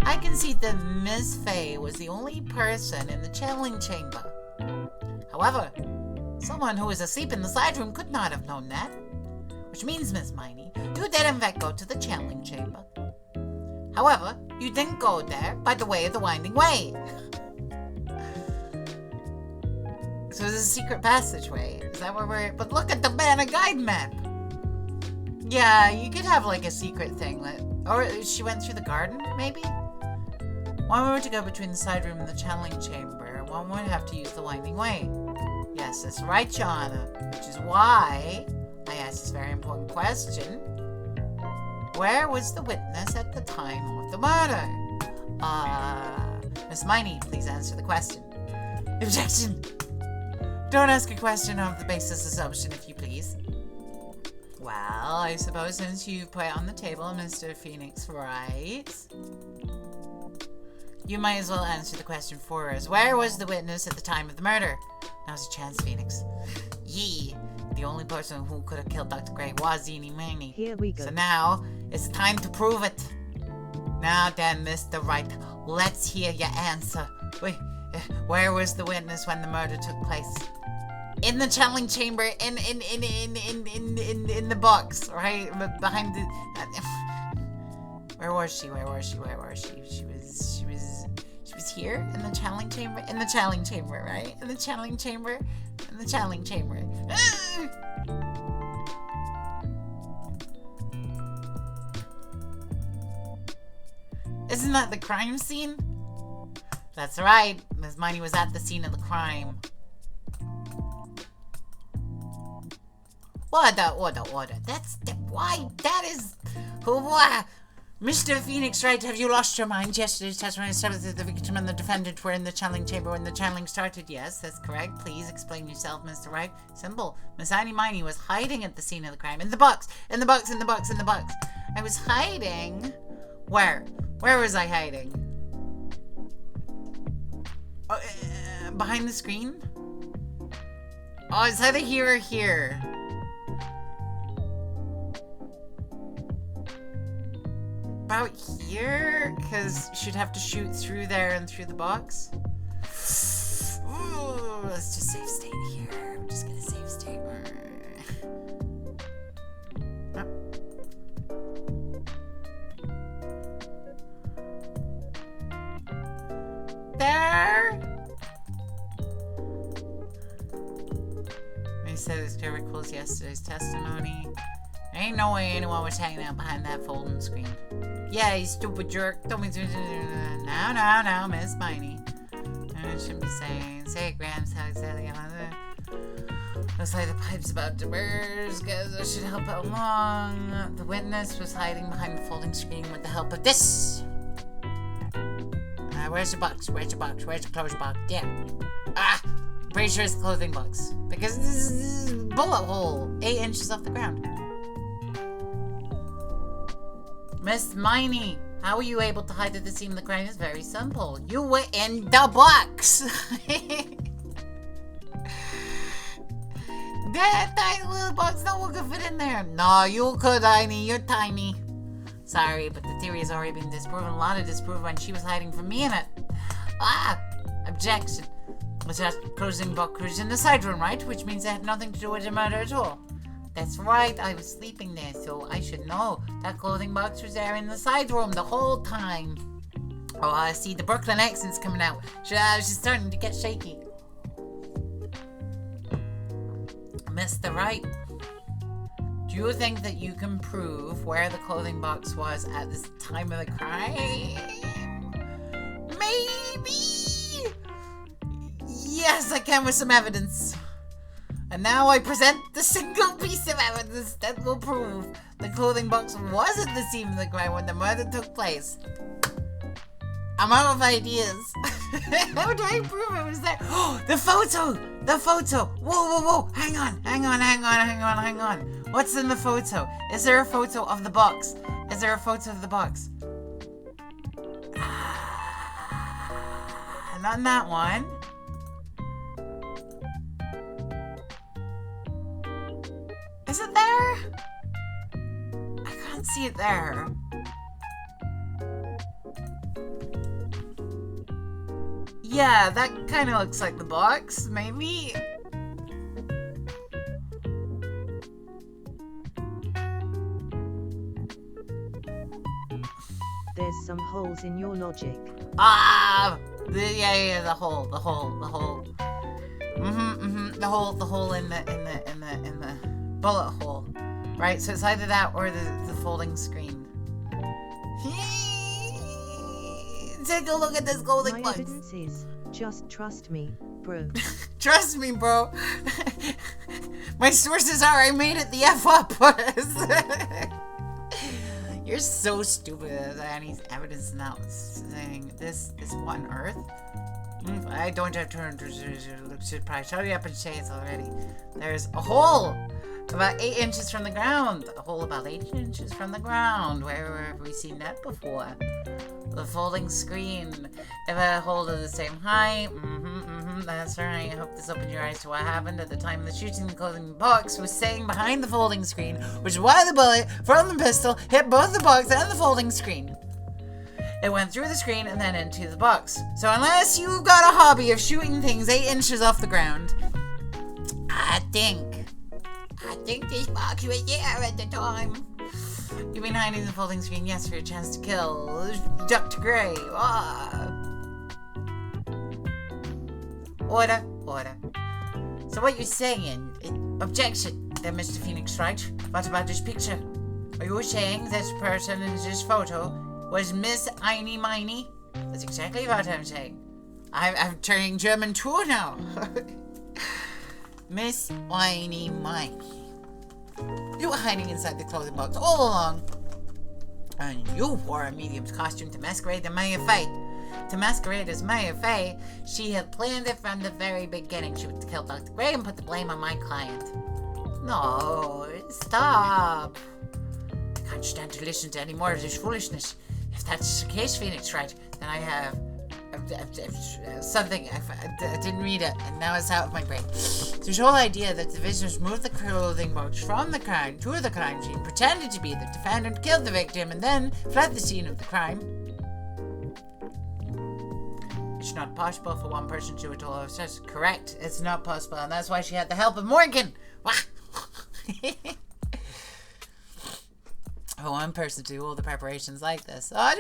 [SPEAKER 2] I can see that Miss Faye was the only person in the channeling chamber. However, someone who was asleep in the side room could not have known that. Which means, Miss Miney, you did in fact go to the channeling chamber. However, you didn't go there by the way of the winding way. So there's a secret passageway. Is that where we're... But look at the Banner Guide map. Yeah, you could have like a secret thing. Or she went through the garden, maybe? One we were to go between the side room and the channeling chamber, one would have to use the winding way. Yes, that's right, Your Honor. Which is why I asked this very important question. Where was the witness at the time of the murder? Miss Miney, please answer the question. Objection! Don't ask a question of the basis assumption, if you please. Well, I suppose since you've put it on the table, Mr. Phoenix Wright, you might as well answer the question for us. Where was the witness at the time of the murder? Now's a chance, Phoenix. Yee! The only person who could have killed Dr. Gray was Eenie Miney.
[SPEAKER 1] Here we go.
[SPEAKER 2] So now, it's time to prove it. Now then, Mr. Wright, let's hear your answer. Wait, where was the witness when the murder took place? In the channeling chamber, in the box, right? Behind the... Where was she? She was here in the channeling chamber? In the channeling chamber, right? In the channeling chamber? In the channeling chamber. Isn't that the crime scene? That's right. Miss Miney was at the scene of the crime. Order. Why? That is... Why? Mr. Phoenix Wright, have you lost your mind? Yesterday's testimony established that the victim and the defendant were in the channeling chamber when the channeling started. Yes, that's correct. Please explain yourself, Mr. Wright. Simple. Miss Eenie Miney was hiding at the scene of the crime. In the box! I was hiding? Where? Where was I hiding? Behind the screen? Oh, it's either here or here. About here? Because she'd have to shoot through there and through the box. Ooh, let's just save state here. I'm just gonna save state. There! He said his cover closed yesterday's testimony. There ain't no way anyone was hanging out behind that folding screen. Yeah, you stupid jerk. Don't be... Now, Miss Miney. I shouldn't be saying. Say it, Grams. How exactly? Looks like the pipe's about to burst. Guys, I should help out along. The witness was hiding behind the folding screen with the help of this. Where's the box? Where's the clothes box? Yeah. Pretty sure it's the clothing box. Because this is a bullet hole 8 inches off the ground. Miss Miney, how were you able to hide at the scene of the crime? It's very simple. You were in the box. That tiny little box, no one could fit in there. No, you could, Eenie. You're tiny. Sorry, but the theory has already been disproven. A lot of disproven when she was hiding from me in it. Ah! Objection. Was that closing box was in the side room, right? Which means it had nothing to do with the murder at all. That's right, I was sleeping there, so I should know. That clothing box was there in the side room the whole time. Oh, I see the Brooklyn accent's coming out. She's starting to get shaky. Mr. Wright, do you think that you can prove where the clothing box was at this time of the crime? Maybe! Yes, I can with some evidence. And now I present the single piece of evidence that will prove the clothing box was at the scene of the crime when the murder took place. I'm out of ideas. How do I prove it was there? Oh, the photo! The photo! Whoa! Hang on. What's in the photo? Is there a photo of the box? Is there a photo of the box? Not in that one. Is it there? I can't see it there. Yeah, that kind of looks like the box, maybe.
[SPEAKER 1] There's some holes in your logic.
[SPEAKER 2] Ah! The hole. The hole in the bullet hole. Right, so it's either that or the folding screen. Take a look at this clothing box.
[SPEAKER 1] My evidence is, just trust me, bro.
[SPEAKER 2] Trust me, bro. My sources are I made it the F up. You're so stupid. Any evidence now saying this one Earth? I don't have to should probably shut you up and say it already. There's a hole about 8 inches from the ground. A hole about 8 inches from the ground. Where have we seen that before? The folding screen. If a hole of the same height. That's right. I hope this opened your eyes to what happened at the time of the shooting. The clothing box was staying behind the folding screen, which is why the bullet from the pistol hit both the box and the folding screen. It went through the screen and then into the box. So unless you've got a hobby of shooting things 8 inches off the ground, I think this box was there at the time. You've been hiding the folding screen, yes, for your chance to kill Dr. Gray. Order. So what you're saying, objection, then Mr. Phoenix Wright. What about this picture? Are you saying this person in this photo was Miss Einy Miney? That's exactly what I'm saying. I'm turning German too now. Miss Einy Miney. You were hiding inside the clothing box all along. And you wore a medium's costume to masquerade as Maya Fey. To masquerade as Maya Fey, she had planned it from the very beginning. She would kill Dr. Gray and put the blame on my client. No, stop. I can't stand to listen to any more of this foolishness. If that's the case, Phoenix Wright, then I have something. I didn't read it, and now it's out of my brain. This whole idea that the visitors moved the clothing box from the crime to the crime scene, pretended to be the defendant, killed the victim, and then fled the scene of the crime. It's not possible for one person to do it all. That's correct. It's not possible, and that's why she had the help of Morgan. For one person to do all the preparations like this. Why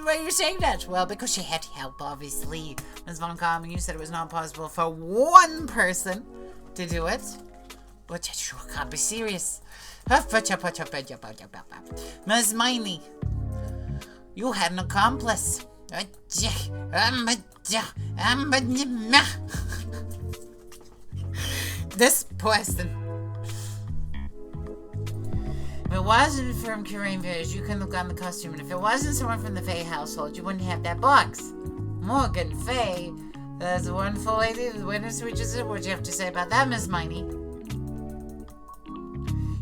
[SPEAKER 2] are you saying that? Well, because she had help, obviously. Ms. Von Kamen, you said it was not possible for one person to do it. But you sure can't be serious. Ms. Miney, you had an accomplice. This person. If it wasn't from Corinne Village, you can look on the costume, and if it wasn't someone from the Fey household, you wouldn't have that box. Morgan Fey, that's a wonderful lady with winter switches. What do you have to say about that, Miss Miney?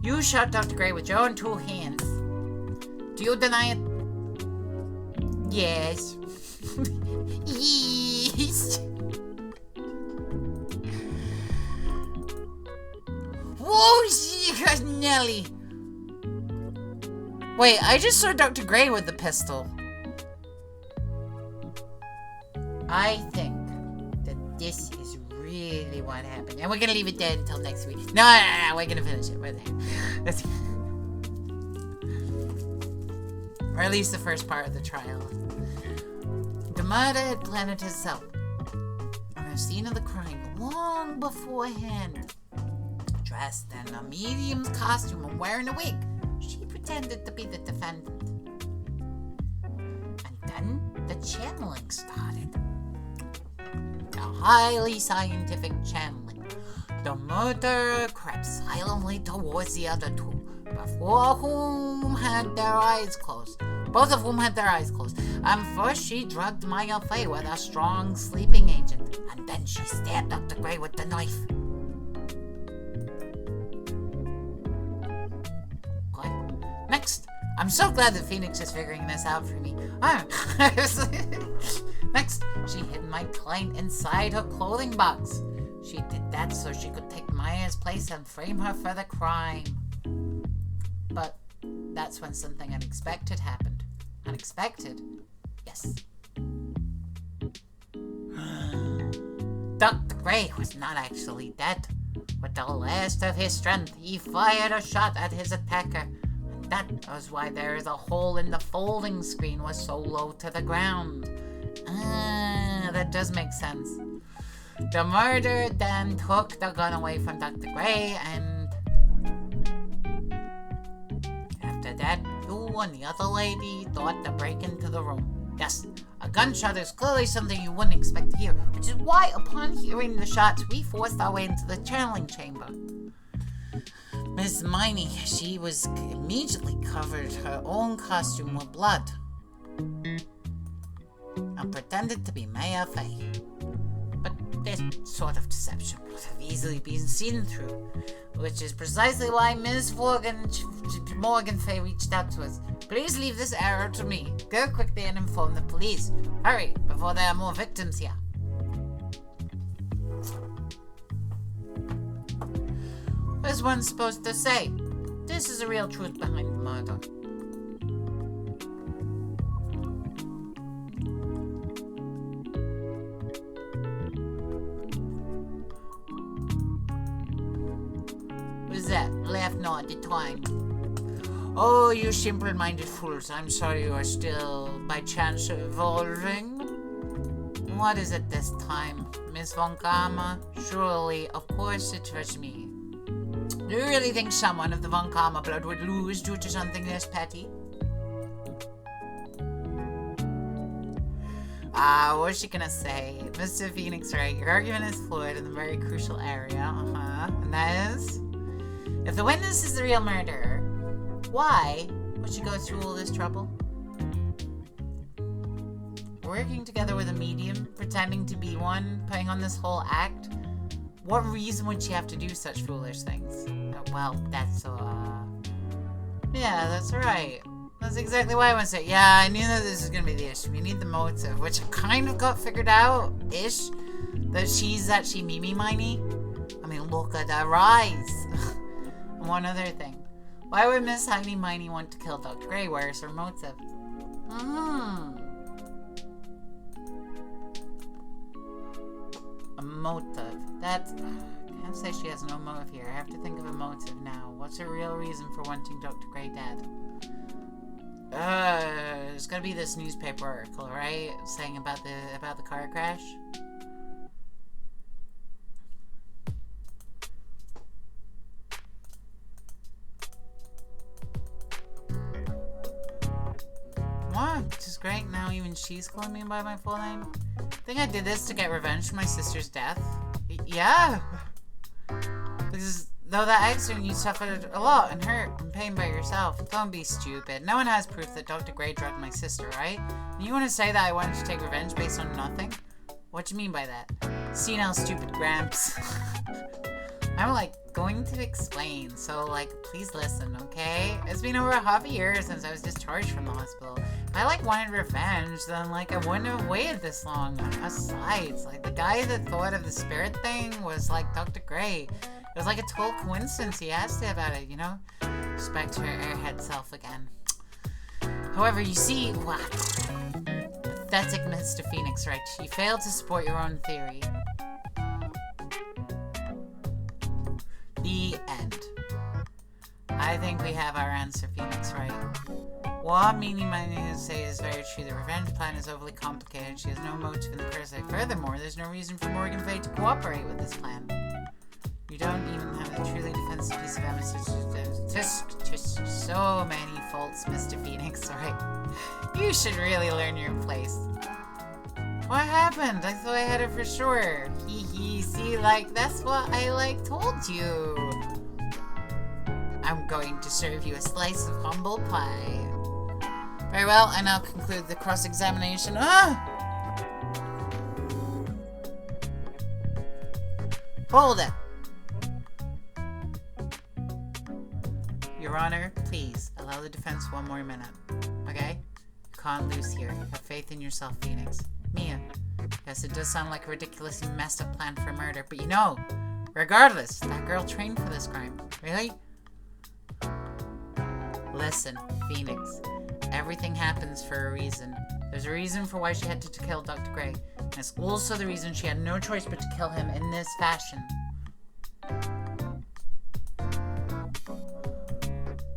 [SPEAKER 2] You shot Dr. Gray with your own 2 hands. Do you deny it? Yes. Yes. Whoa, she got Nelly. Wait, I just saw Dr. Gray with the pistol. I think that this is really what happened. And we're gonna leave it dead until next week. No, we're gonna finish it. We're there. Or at least the first part of the trial. The murder had planted herself on the scene of the crime long beforehand. Dressed in a medium's costume and wearing a wig, she pretended to be the defendant. And then the channeling started. A highly scientific channeling. The murderer crept silently towards the other two, before whom had their eyes closed. Both of whom had their eyes closed. And first she drugged Maya Fey with a strong sleeping agent, and then she stabbed Dr. Gray with the knife. Next, I'm so glad that Phoenix is figuring this out for me. Next, she hid my client inside her clothing box. She did that so she could take Maya's place and frame her for the crime. But that's when something unexpected happened. Unexpected? Yes. Dr. Gray was not actually dead. With the last of his strength, he fired a shot at his attacker. That was why there is a hole in the folding screen was so low to the ground. That does make sense. The murderer then took the gun away from Dr. Gray, and after that, you and the other lady thought to break into the room. Yes, a gunshot is clearly something you wouldn't expect to hear, which is why upon hearing the shots, we forced our way into the channeling chamber. Miss Miney, she was immediately covered her own costume with blood and pretended to be Maya Fey. But this sort of deception would have easily been seen through, which is precisely why Ms. Morgan Fey reached out to us. Please leave this error to me. Go quickly and inform the police. Hurry, before there are more victims here. What is one supposed to say? This is the real truth behind the murder. Who's that? Laugh not decline. Oh, you simple-minded fools. I'm sorry you are still, by chance, evolving. What is it this time? Miss Von Karma? Surely, of course it was me. Do you really think someone of the Von Karma blood would lose due to something this petty? What's she gonna say? Mr. Phoenix, right? Your argument is fluid in a very crucial area. And that is? If the witness is the real murderer, why would she go through all this trouble? Working together with a medium, pretending to be one, putting on this whole act? What reason would she have to do such foolish things? Well, that's, yeah, that's right. That's exactly why I want to say, yeah, I knew that this was going to be the issue. We need the motive, which I kind of got figured out-ish. That she's actually Mimi Miney. I mean, look at her eyes. And one other thing. Why would Miss Heidi Miney want to kill Dr. Gray? Where's her motive? A motive. That's... I can't say she has no motive here. I have to think of a motive now. What's her real reason for wanting Dr. Gray dead? There's gotta be this newspaper article, right? Saying about the car crash. What? Which is great. Now even she's calling me by my full name. I think I did this to get revenge for my sister's death. Yeah. Because though that accident, you suffered a lot and hurt and pain by yourself. Don't be stupid. No one has proof that Dr. Gray drugged my sister, right? And you want to say that I wanted to take revenge based on nothing? What do you mean by that? Senile stupid Gramps. I'm like going to explain, so like please listen, okay? It's been over half a year since I was discharged from the hospital. If I like wanted revenge, then like I wouldn't have waited this long. Besides, like the guy that thought of the spirit thing was like Dr. Gray. It was like a total coincidence he asked her about it, you know? Respect her airhead self again. However, you see, what? Pathetic Mr. Phoenix, right? You failed to support your own theory. The end. I think we have our answer, Phoenix, right? What Mini Mini say is very true. The revenge plan is overly complicated. She has no motive in the first place. Furthermore, there's no reason for Morgan Fay to cooperate with this plan. You don't even have a truly defensive piece of evidence. Just so many faults, Mr. Phoenix, right? You should really learn your place. What happened? I thought I had it for sure. Hee hee, see, like, that's what I, told you. I'm going to serve you a slice of humble pie. Very well, I now conclude the cross-examination. Hold it. Your Honor, please, allow the defense one more minute. Okay? You can't lose here. Have faith in yourself, Phoenix. Mia. Yes, it does sound like a ridiculously messed up plan for murder, but you know, regardless, that girl trained for this crime. Really? Listen, Phoenix. Everything happens for a reason. There's a reason for why she had to kill Dr. Gray. And it's also the reason she had no choice but to kill him in this fashion.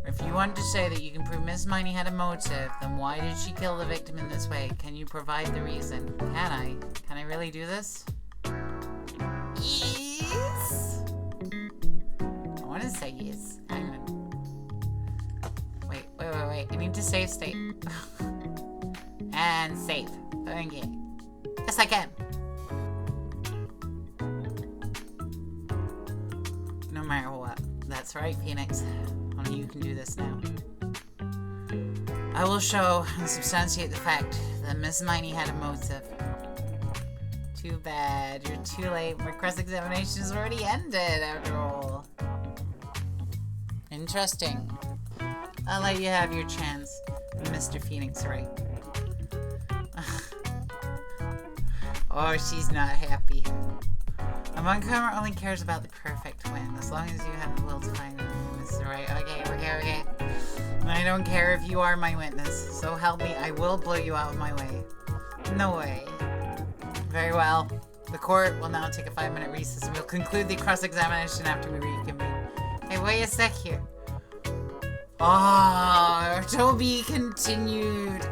[SPEAKER 2] If you want to say that you can prove Miss Miney had a motive, then why did she kill the victim in this way? Can you provide the reason? Can I? Can I really do this? Yes! I want to say yes. Hang on. Wait. I need to save state. And save. Okay. Yes, I can. No matter what. That's right, Phoenix. Only you can do this now. I will show and substantiate the fact that Miss Miney had a motive. Too bad. You're too late. My cross-examination has already ended, after all. Interesting. I'll let you have your chance, Mr. Phoenix, right? Oh, she's not happy. A Montgomery only cares about the perfect win, as long as you have a little time, Mr. Right. Okay. I don't care if you are my witness. So help me, I will blow you out of my way. No way. Very well. The court will now take a 5-minute recess, and we'll conclude the cross-examination after we reconvene. Hey, wait a sec here. Oh, to be continued.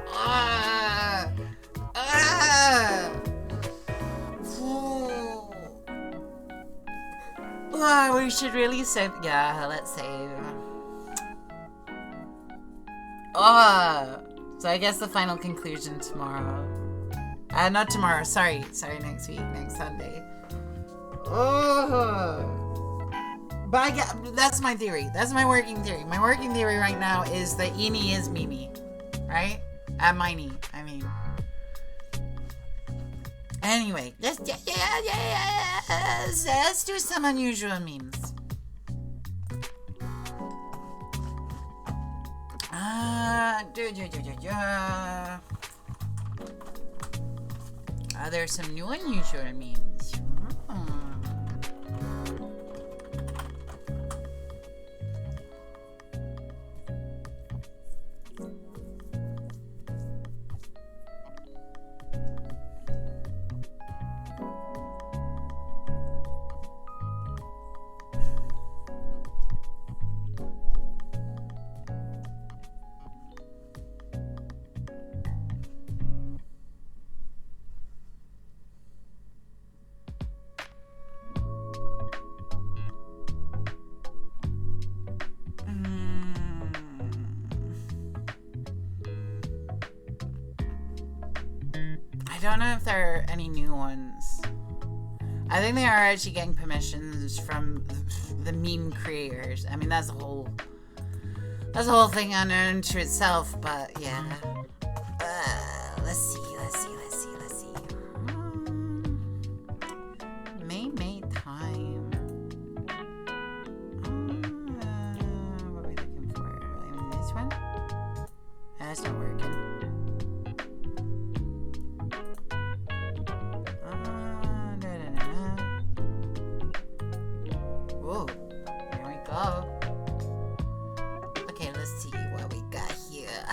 [SPEAKER 2] We should really save. Yeah, let's save. So I guess the final conclusion tomorrow. Not tomorrow. Sorry, next week, next Sunday. But I get, that's my theory. That's my working theory. My working theory right now is that Eenie is Mimi, right? Miney, I mean. Anyway, let's do some unusual memes. Are there some new unusual memes? I don't know if there are any new ones. I think they are actually getting permissions from the meme creators. I mean, that's a whole thing unto itself, but yeah. Let's see. May time. What are we looking for? I mean, this one? That's not working. Whoa, here we go. Okay, let's see what we got here.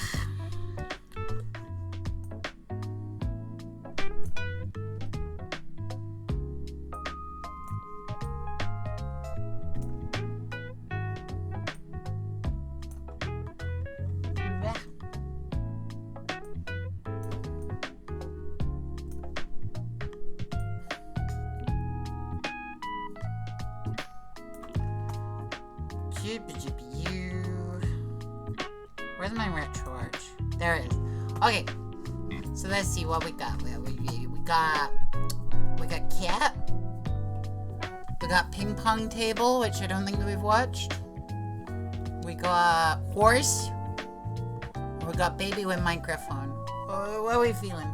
[SPEAKER 2] Where's my retro arch? There it is. Okay. So let's see what we got. We got cat. We got ping pong table, which I don't think we've watched. We got horse. We got baby with microphone. What are we feeling?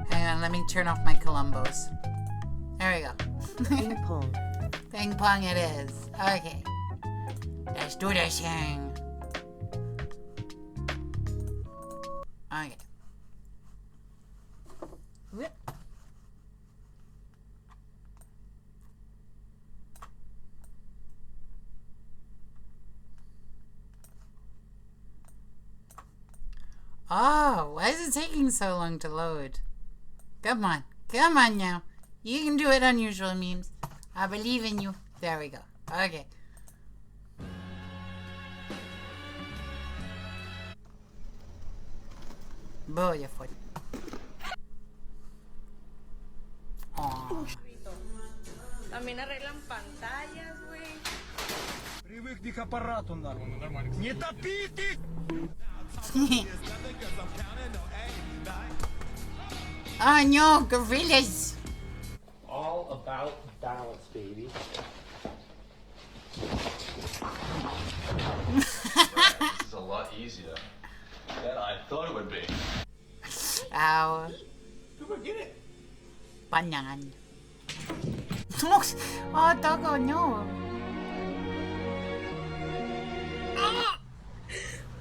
[SPEAKER 2] Hang on, let me turn off my Columbos. There we go.
[SPEAKER 1] Ping pong.
[SPEAKER 2] Ping pong it is. Okay. Let's do this thing. Okay. Whoop. Oh, why is it taking so long to load? Come on. Come on now. You can do it, Unusual Memes. I believe in you. There we go. Okay. Beautiful. Aww.
[SPEAKER 3] También arreglan pantallas, güey.
[SPEAKER 4] Привыкни к аппарату, нахуй. Не топите!
[SPEAKER 2] Oh no, gorillas!
[SPEAKER 5] All about balance, baby.
[SPEAKER 6] This is a lot easier than I thought it would be.
[SPEAKER 2] Ow.
[SPEAKER 5] Come get it.
[SPEAKER 2] Banan. Oh, Togo, no.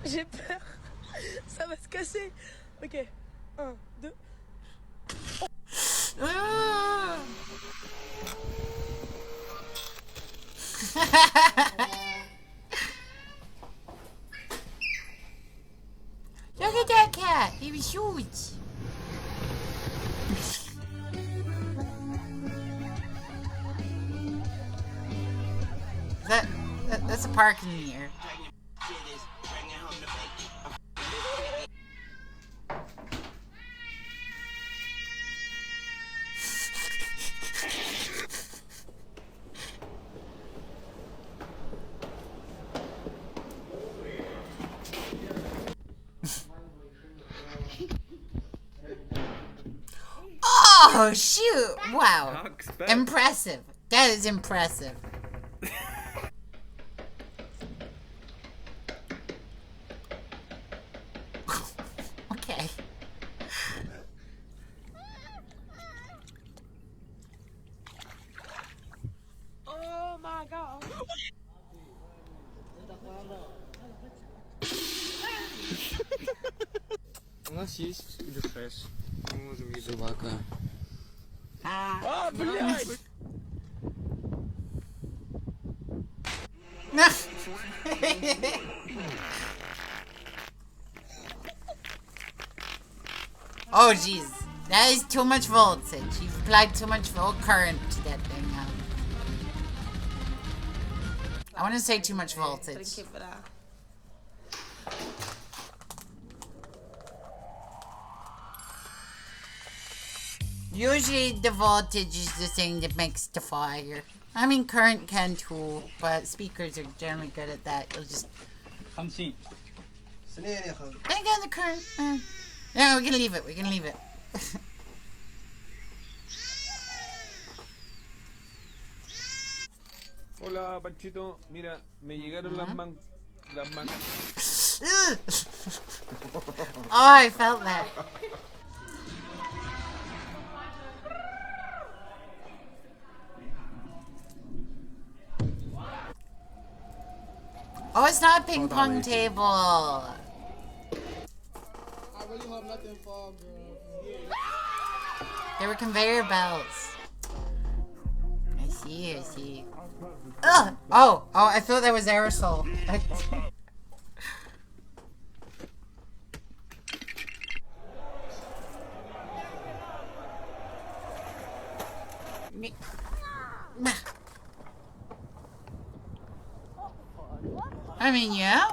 [SPEAKER 3] J'ai peur. Ça va se casser. Ok. 1, 2.
[SPEAKER 2] Look at that cat. He was huge. That's a parking meter. Oh shoot! Wow. Impressive. That is impressive. Okay.
[SPEAKER 3] Oh my god.
[SPEAKER 4] У нас есть рефреш. Мы можем еду.
[SPEAKER 5] Собака.
[SPEAKER 4] А, блядь!
[SPEAKER 2] Oh jeez. That is too much voltage. You've applied too much volt current to that thing now. I want to say too much voltage.
[SPEAKER 3] Tranquila.
[SPEAKER 2] Usually the voltage is the thing that makes the fire. I mean current can too, but speakers are generally good at that. You'll just
[SPEAKER 4] 50
[SPEAKER 2] I got the current. No, we can leave it. We can leave it.
[SPEAKER 4] Hola, Panchito. Mira, me llegaron las mangas.
[SPEAKER 2] Ugh. Oh, I felt that. Oh, it's not a ping pong table.
[SPEAKER 7] I really hope nothing fall, girl.
[SPEAKER 2] They were conveyor belts. I see, I see. Ugh! Oh, I thought that was aerosol. I mean, yeah.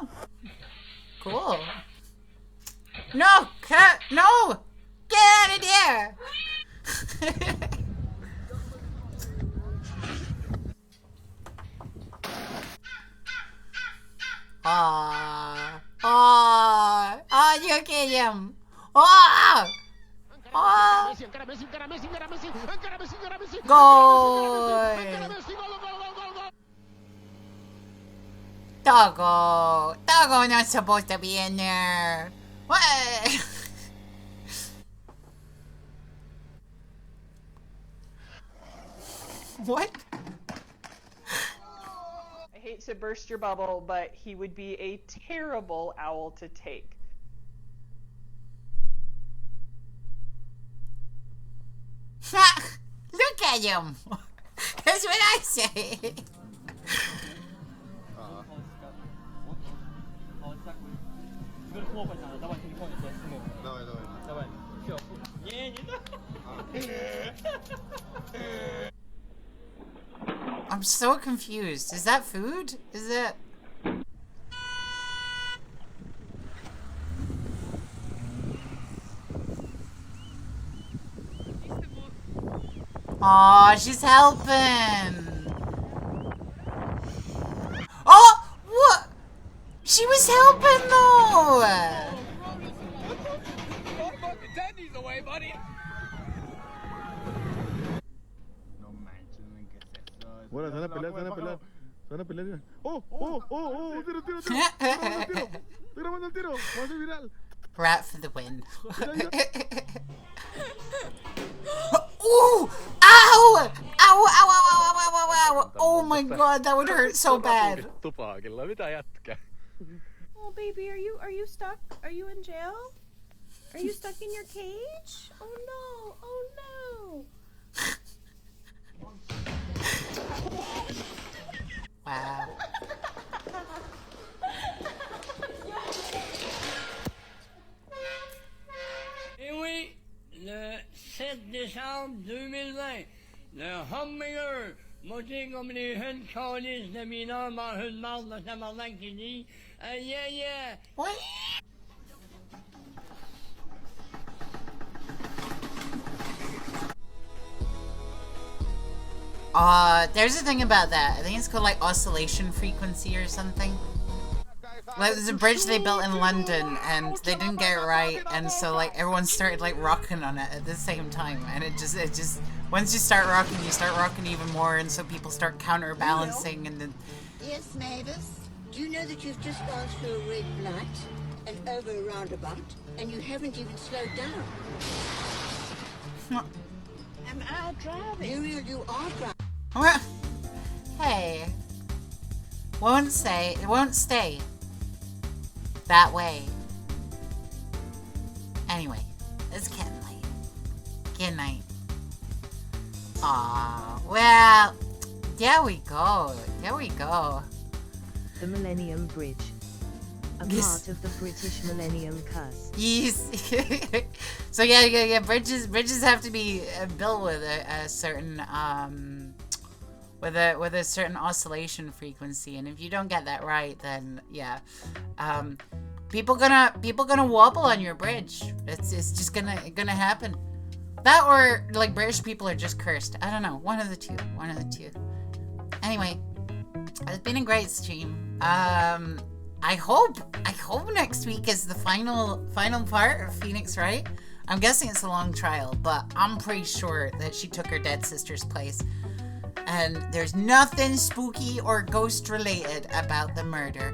[SPEAKER 2] Cool. No, cat, no! Get out of there! Aww. Aww. Oh, you get him. Oh! Oh! Goal! Doggo! Doggo not supposed to be in there. What? What?
[SPEAKER 8] I hate to burst your bubble, but he would be a terrible owl to take.
[SPEAKER 2] Look at him. That's what I say. I'm so confused. Is that food? Is it? Aw, she's helping. Oh, what? She was helping though.
[SPEAKER 5] Daddy's away, buddy.
[SPEAKER 7] Bueno, se van a pelear, se van a pelear. Se van a pelear. ¡Oh! ¡Oh! ¡Oh! ¡Oh! ¡Tiro, tiro, tiro! ¡Estoy grabando el tiro! ¡Va a ser viral!
[SPEAKER 2] Rat for the win. Ooh! Ow! Ow! Ow! Ow! Ow! Ow! Ow! Ow! Oh my god, that would hurt so bad.
[SPEAKER 3] Oh, baby, are you stuck? Are you in jail? Are you stuck in your cage? Oh no! Oh no!
[SPEAKER 2] Wow.
[SPEAKER 9] Et oui, le 7 décembre 2020, le Hummingbird, monté comme les jeunes calices de mineurs mangent une marde de tabarnak qui dit yeah, yeah.
[SPEAKER 2] What? There's a thing about that. I think it's called like oscillation frequency or something. Like there's a bridge they built in London and they didn't get it right, and so like everyone started like rocking on it at the same time, and it just once you start rocking even more, and so people start counterbalancing, and then.
[SPEAKER 10] Yes, Mavis. Do you know that you've just gone through a red light and over a roundabout, and you haven't even slowed down? I'm out driving. Muriel, you are driving.
[SPEAKER 2] What? Hey. Won't stay that way. Anyway, it's getting late. Good night. Aw, well, there we go. There we go.
[SPEAKER 1] The Millennium Bridge. A part of the British Millennium Curse.
[SPEAKER 2] Yes. So yeah. Bridges have to be built with a certain with a certain oscillation frequency, and if you don't get that right, then yeah, people gonna wobble on your bridge. It's just gonna happen. That or like British people are just cursed. I don't know. One of the two. Anyway, it's been a great stream. I hope next week is the final part of Phoenix Wright. I'm guessing it's a long trial, but I'm pretty sure that she took her dead sister's place. And there's nothing spooky or ghost related about the murder.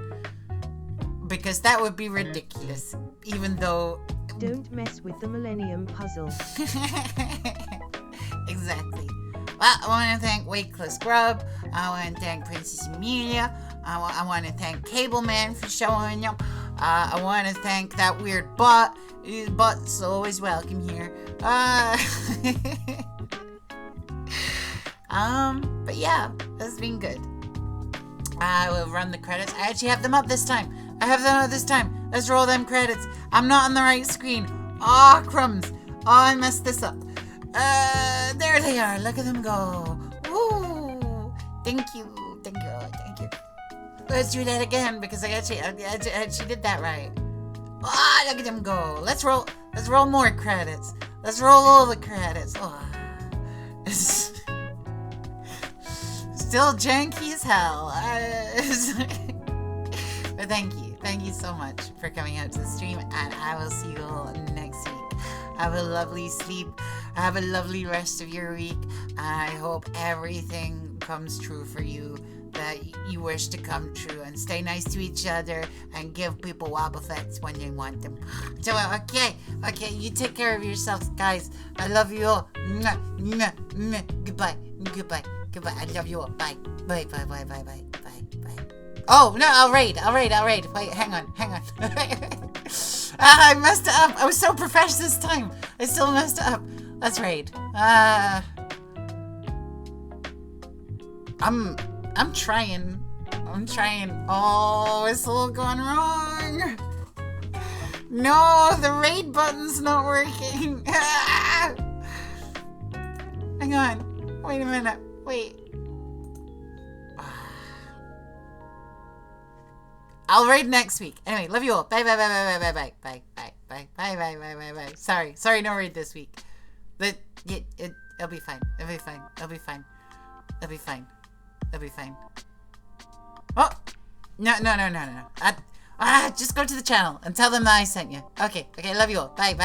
[SPEAKER 2] Because that would be ridiculous, even though...
[SPEAKER 1] Don't mess with the Millennium Puzzle.
[SPEAKER 2] Exactly. Well, I want to thank Wakeless Grub. I want to thank Princess Amelia. I want to thank Cableman for showing up. I want to thank that weird bot. Bot's always welcome here. But yeah, that's been good. I will run the credits. I actually have them up this time. Let's roll them credits. I'm not on the right screen. Aw, crumbs. I messed this up. There they are. Look at them go. Woo! Thank you. Let's do that again because I actually did that right. Ah, look at him go. Let's roll more credits. Let's roll all the credits. Oh. It's still janky as hell. But thank you so much for coming out to the stream, and I will see you all next week. Have a lovely sleep. Have a lovely rest of your week. I hope everything comes true for you that you wish to come true, and stay nice to each other and give people Wobbuffets when you want them. So, okay, you take care of yourselves, guys. I love you all. Mwah, mwah, mwah. Goodbye. I love you all. Bye. Bye. Oh, no, I'll raid. Wait, hang on. I messed up. I was so professional this time. I still messed up. Let's raid. I'm trying. Oh, it's all gone wrong. No, the raid button's not working. Hang on. Wait a minute. Wait. I'll raid next week. Anyway, love you all. Bye. Sorry, no raid this week. But it'll be fine. Oh! No. Just go to the channel and tell them that I sent you. Okay, love you all. Bye.